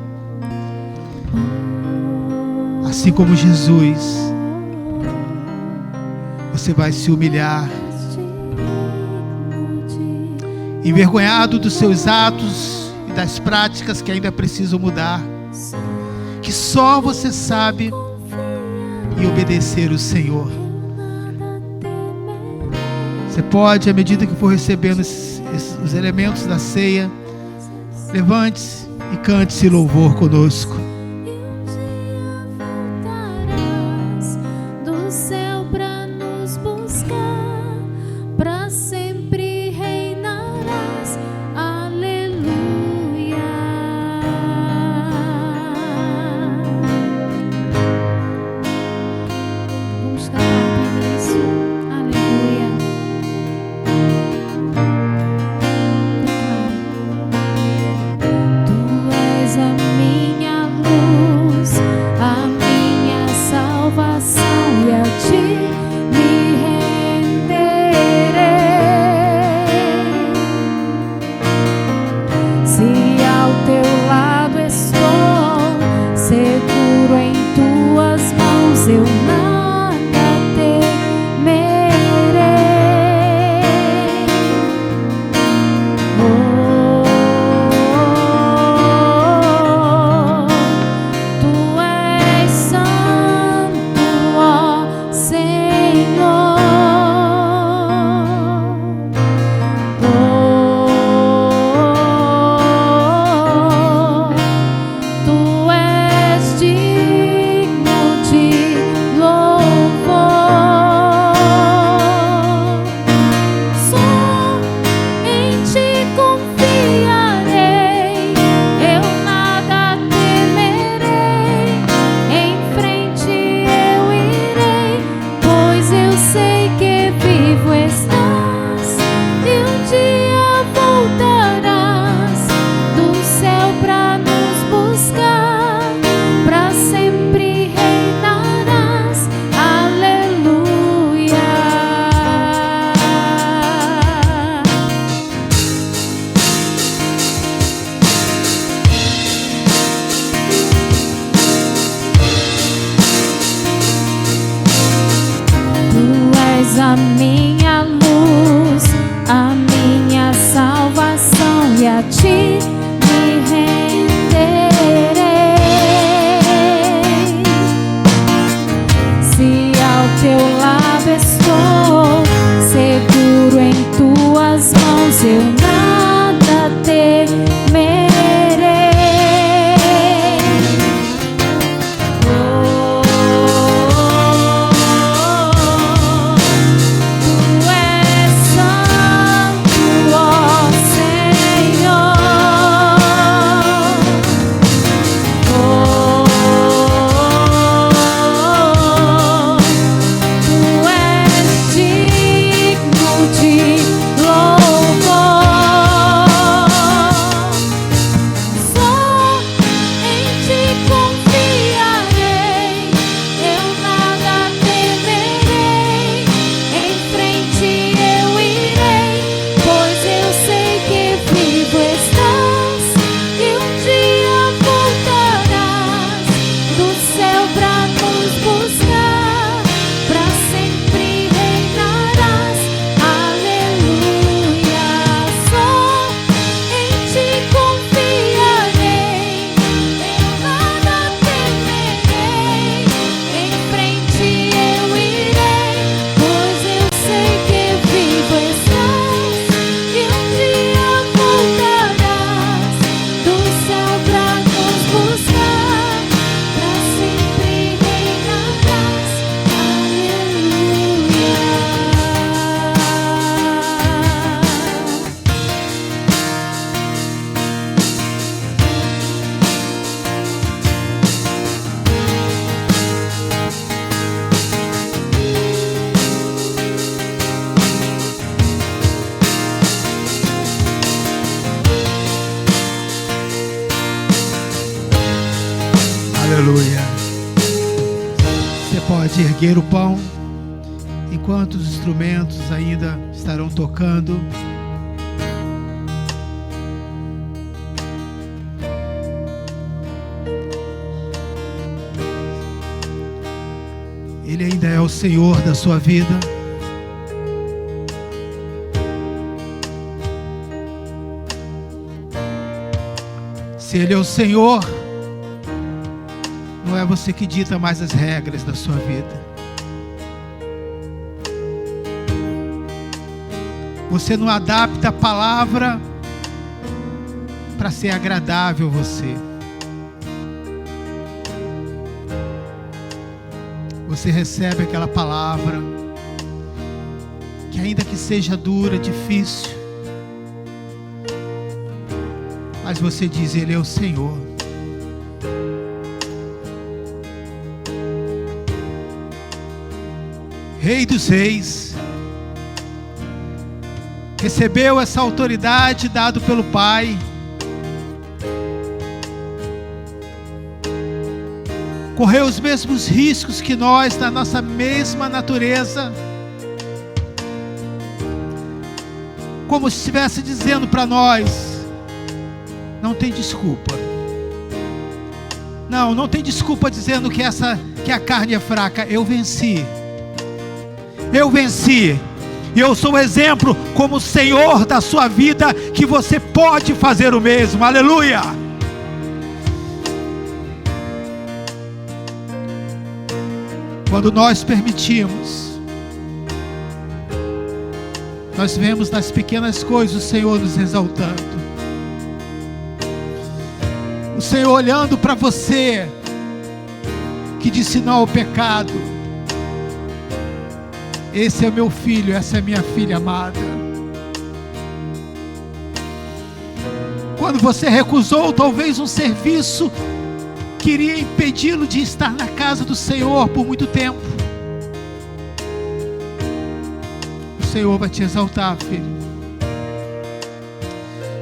assim como Jesus, você vai se humilhar, envergonhado dos seus atos e das práticas que ainda precisam mudar, que só você sabe, e obedecer o Senhor. Você pode, à medida que for recebendo os elementos da ceia, levante-se e cante esse louvor conosco. Seguro em tuas mãos, eu nada és a minha luz, a minha salvação, e a ti me renderei. Se ao teu lado estou, seguro em tuas mãos, eu nada temerei. Aleluia. Você pode erguer o pão enquanto os instrumentos ainda estarão tocando. Ele ainda é o Senhor da sua vida. Se Ele é o Senhor, não é você que dita mais as regras da sua vida. Você não adapta a palavra para ser agradável a você. Você recebe aquela palavra que, ainda que seja dura, difícil, mas você diz: Ele é o Senhor. Rei dos reis, recebeu essa autoridade dada pelo Pai, correu os mesmos riscos que nós, na nossa mesma natureza, como se estivesse dizendo para nós: não tem desculpa. Não tem desculpa dizendo que a carne é fraca. Eu venci. Eu venci. E eu sou o exemplo, como Senhor da sua vida, que você pode fazer o mesmo. Aleluia. Quando nós permitimos, nós vemos nas pequenas coisas o Senhor nos exaltando. O Senhor olhando para você, que disse não ao pecado. Esse é meu filho, essa é minha filha amada. Quando você recusou talvez um serviço que iria impedi-lo de estar na casa do Senhor por muito tempo, o Senhor vai te exaltar, filho.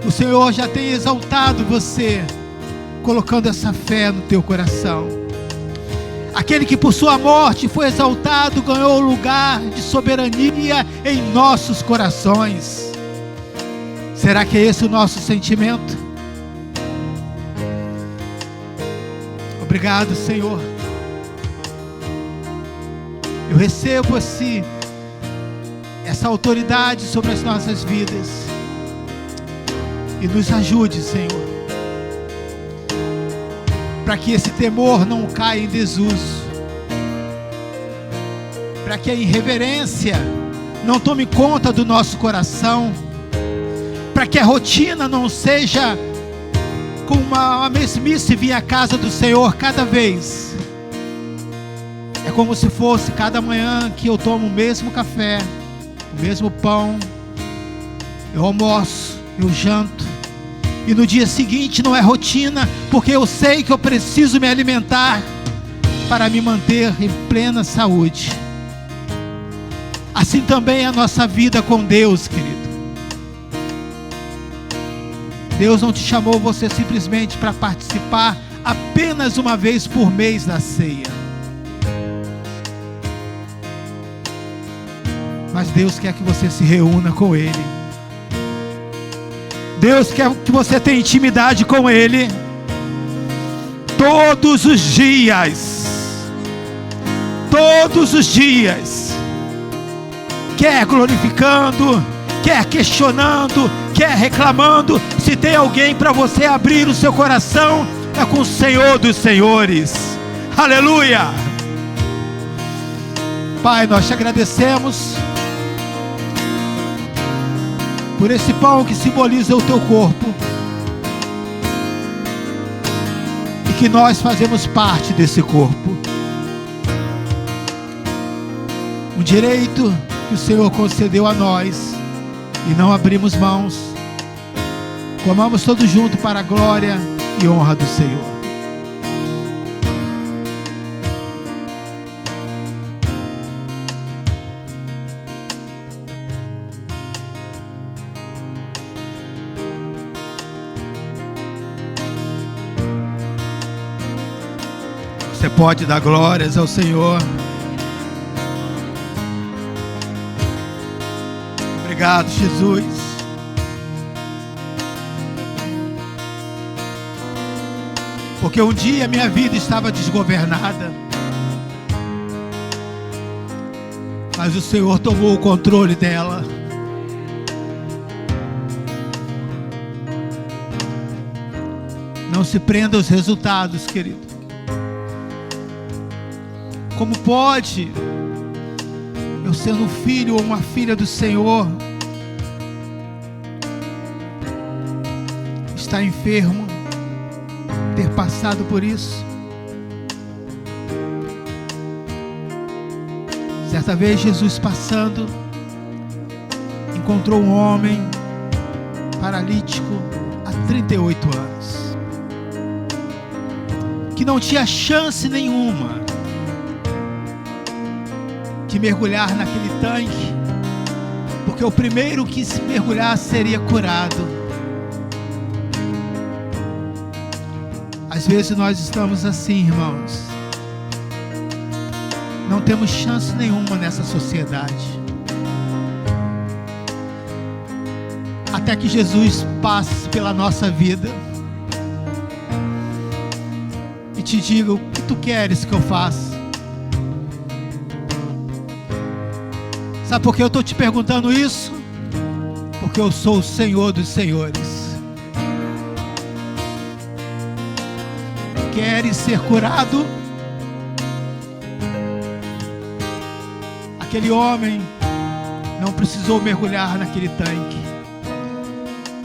O Senhor já tem exaltado você, colocando essa fé no teu coração. Aquele que por sua morte foi exaltado, ganhou o lugar de soberania em nossos corações. Será que é esse o nosso sentimento? Obrigado, Senhor. Eu recebo essa autoridade sobre as nossas vidas e nos ajude, Senhor, para que esse temor não caia em desuso, para que a irreverência não tome conta do nosso coração, para que a rotina não seja como uma mesmice vir à casa do Senhor cada vez. É como se fosse cada manhã que eu tomo o mesmo café, o mesmo pão, eu almoço, eu janto, e no dia seguinte não é rotina, porque eu sei que eu preciso me alimentar para me manter em plena saúde. Assim também é a nossa vida com Deus, querido. Deus não te chamou você simplesmente para participar apenas uma vez por mês da ceia, mas Deus quer que você se reúna com Ele. Deus quer que você tenha intimidade com Ele todos os dias. Todos os dias. Quer glorificando, quer questionando, quer reclamando. Se tem alguém para você abrir o seu coração, é com o Senhor dos Senhores. Aleluia! Pai, nós te agradecemos por esse pão que simboliza o teu corpo, e que nós fazemos parte desse corpo. Um direito que o Senhor concedeu a nós, e não abrimos mãos. Comamos todos juntos para a glória e honra do Senhor. Você pode dar glórias ao Senhor. Obrigado, Jesus. Porque um dia minha vida estava desgovernada, mas o Senhor tomou o controle dela. Não se prenda aos resultados, querido. Como pode eu, sendo um filho ou uma filha do Senhor, estar enfermo, ter passado por isso? Certa vez Jesus passando, encontrou um homem paralítico há 38 anos, que não tinha chance nenhuma de mergulhar naquele tanque, porque o primeiro que se mergulhar seria curado. Às vezes nós estamos assim, irmãos, não temos chance nenhuma nessa sociedade, até que Jesus passe pela nossa vida e te diga: o que tu queres que eu faça? Sabe por que eu estou te perguntando isso? Porque eu sou o Senhor dos Senhores. Queres ser curado? Aquele homem não precisou mergulhar naquele tanque.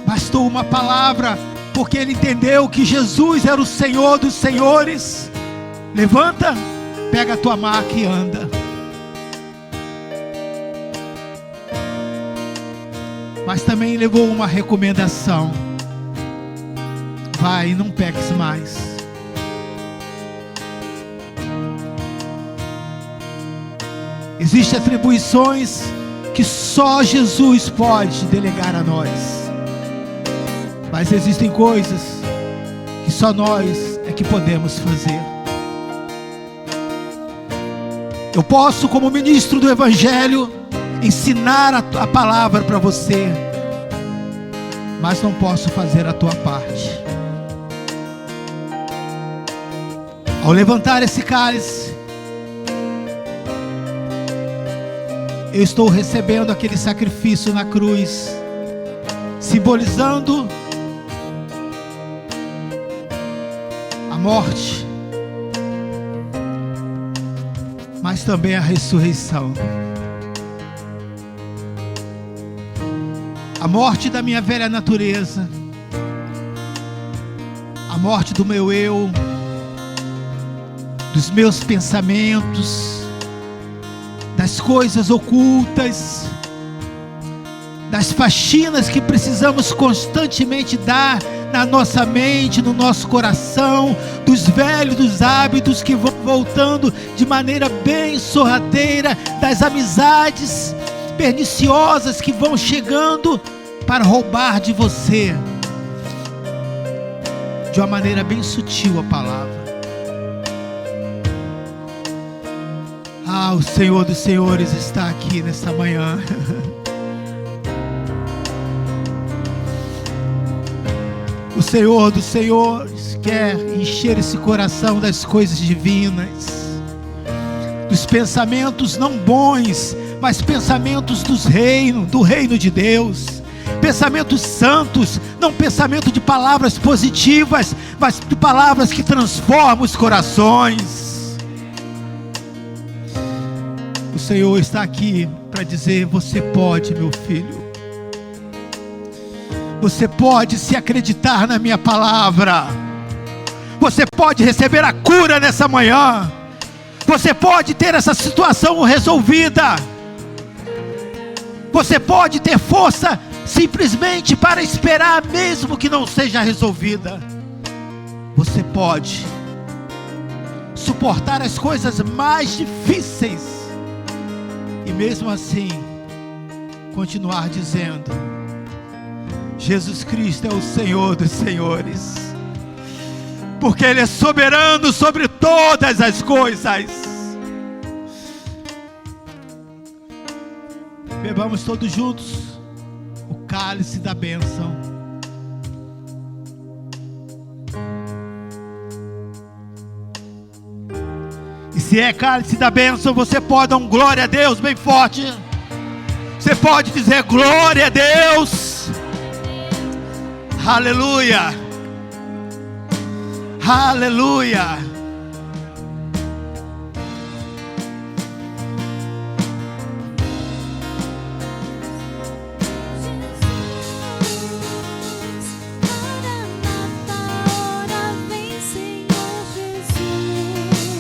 Bastou uma palavra, porque ele entendeu que Jesus era o Senhor dos Senhores. Levanta, pega a tua maca e anda. Mas também levou uma recomendação: vai e não peques mais. Existem atribuições que só Jesus pode delegar a nós, mas existem coisas que só nós é que podemos fazer. Eu posso, como ministro do Evangelho, ensinar a palavra para você, mas não posso fazer a tua parte. Ao levantar esse cálice, eu estou recebendo aquele sacrifício na cruz, simbolizando a morte, mas também a ressurreição. A morte da minha velha natureza, a morte do meu eu, dos meus pensamentos, das coisas ocultas, das faxinas que precisamos constantemente dar na nossa mente, no nosso coração, dos velhos, dos hábitos que vão voltando de maneira bem sorrateira, das amizades perniciosas que vão chegando para roubar de você, de uma maneira bem sutil, a palavra. Ah, o Senhor dos Senhores está aqui nessa manhã. O Senhor dos Senhores quer encher esse coração das coisas divinas, dos pensamentos não bons, mas pensamentos do reino de Deus, pensamentos santos, não pensamento de palavras positivas, mas de palavras que transformam os corações. O Senhor está aqui para dizer: você pode, meu filho. Você pode se acreditar na minha palavra. Você pode receber a cura nessa manhã. Você pode ter essa situação resolvida. Você pode ter força simplesmente para esperar, mesmo que não seja resolvida. Você pode suportar as coisas mais difíceis e mesmo assim continuar dizendo: Jesus Cristo é o Senhor dos Senhores, porque Ele é soberano sobre todas as coisas. Bebamos todos juntos o cálice da bênção. E se é cálice da bênção, você pode dar um glória a Deus bem forte. Você pode dizer glória a Deus. Aleluia, aleluia.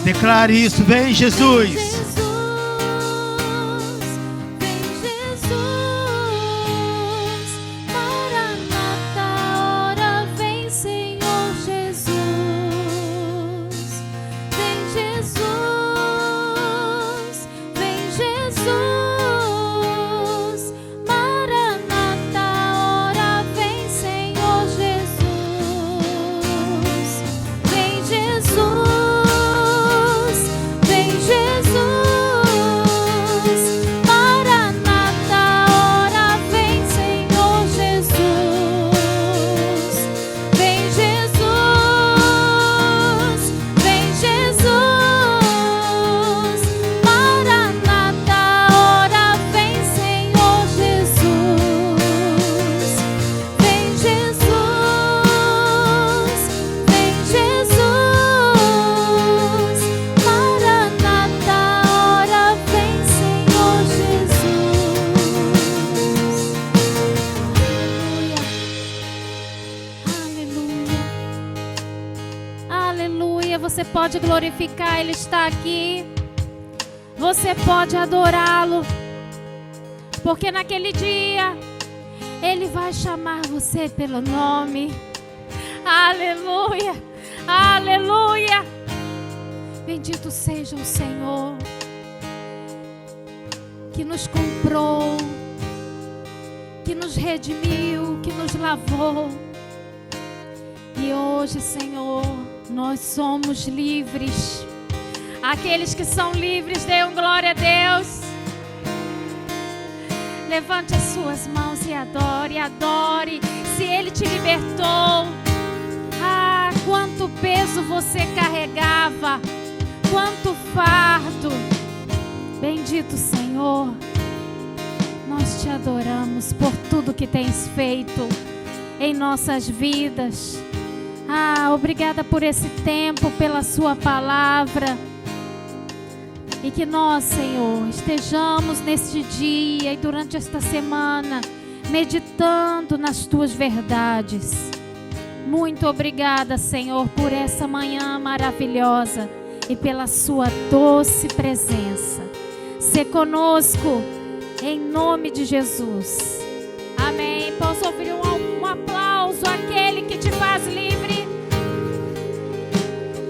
Declare isso: vem Jesus. Você pode glorificar, Ele está aqui. Você pode adorá-lo, porque naquele dia Ele vai chamar você pelo nome. Aleluia, aleluia. Bendito seja o Senhor, que nos comprou, que nos redimiu, que nos lavou. E hoje, Senhor, nós somos livres. Aqueles que são livres, dêem glória a Deus. Levante as suas mãos e adore, adore. Se Ele te libertou, ah, quanto peso você carregava, quanto fardo. Bendito Senhor, Nós te adoramos por tudo que tens feito em nossas vidas. Obrigada por esse tempo, pela sua palavra. E que nós, Senhor, estejamos neste dia e durante esta semana meditando nas tuas verdades. Muito obrigada, Senhor, por essa manhã maravilhosa e pela sua doce presença. Sê conosco, em nome de Jesus. Amém. Posso ouvir um aplauso àquele que te faz livre?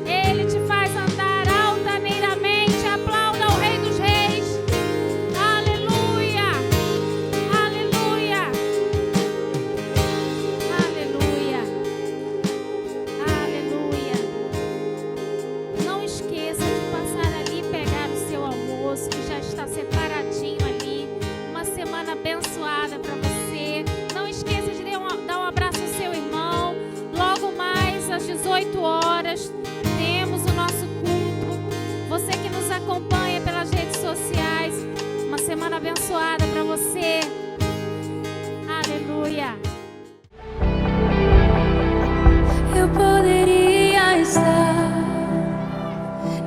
Ele te faz andar altaneiramente. Aplauda o Rei dos Reis. Aleluia. Aleluia. Aleluia. Aleluia. Não esqueça de passar ali e pegar o seu almoço, que já está separadinho ali. Uma semana abençoada para você. Não esqueça de dar um abraço ao seu irmão. Logo mais às 18 horas temos o nosso culto. Você que nos acompanha pelas redes sociais, uma semana abençoada para você. Aleluia. Eu poderia estar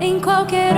em qualquer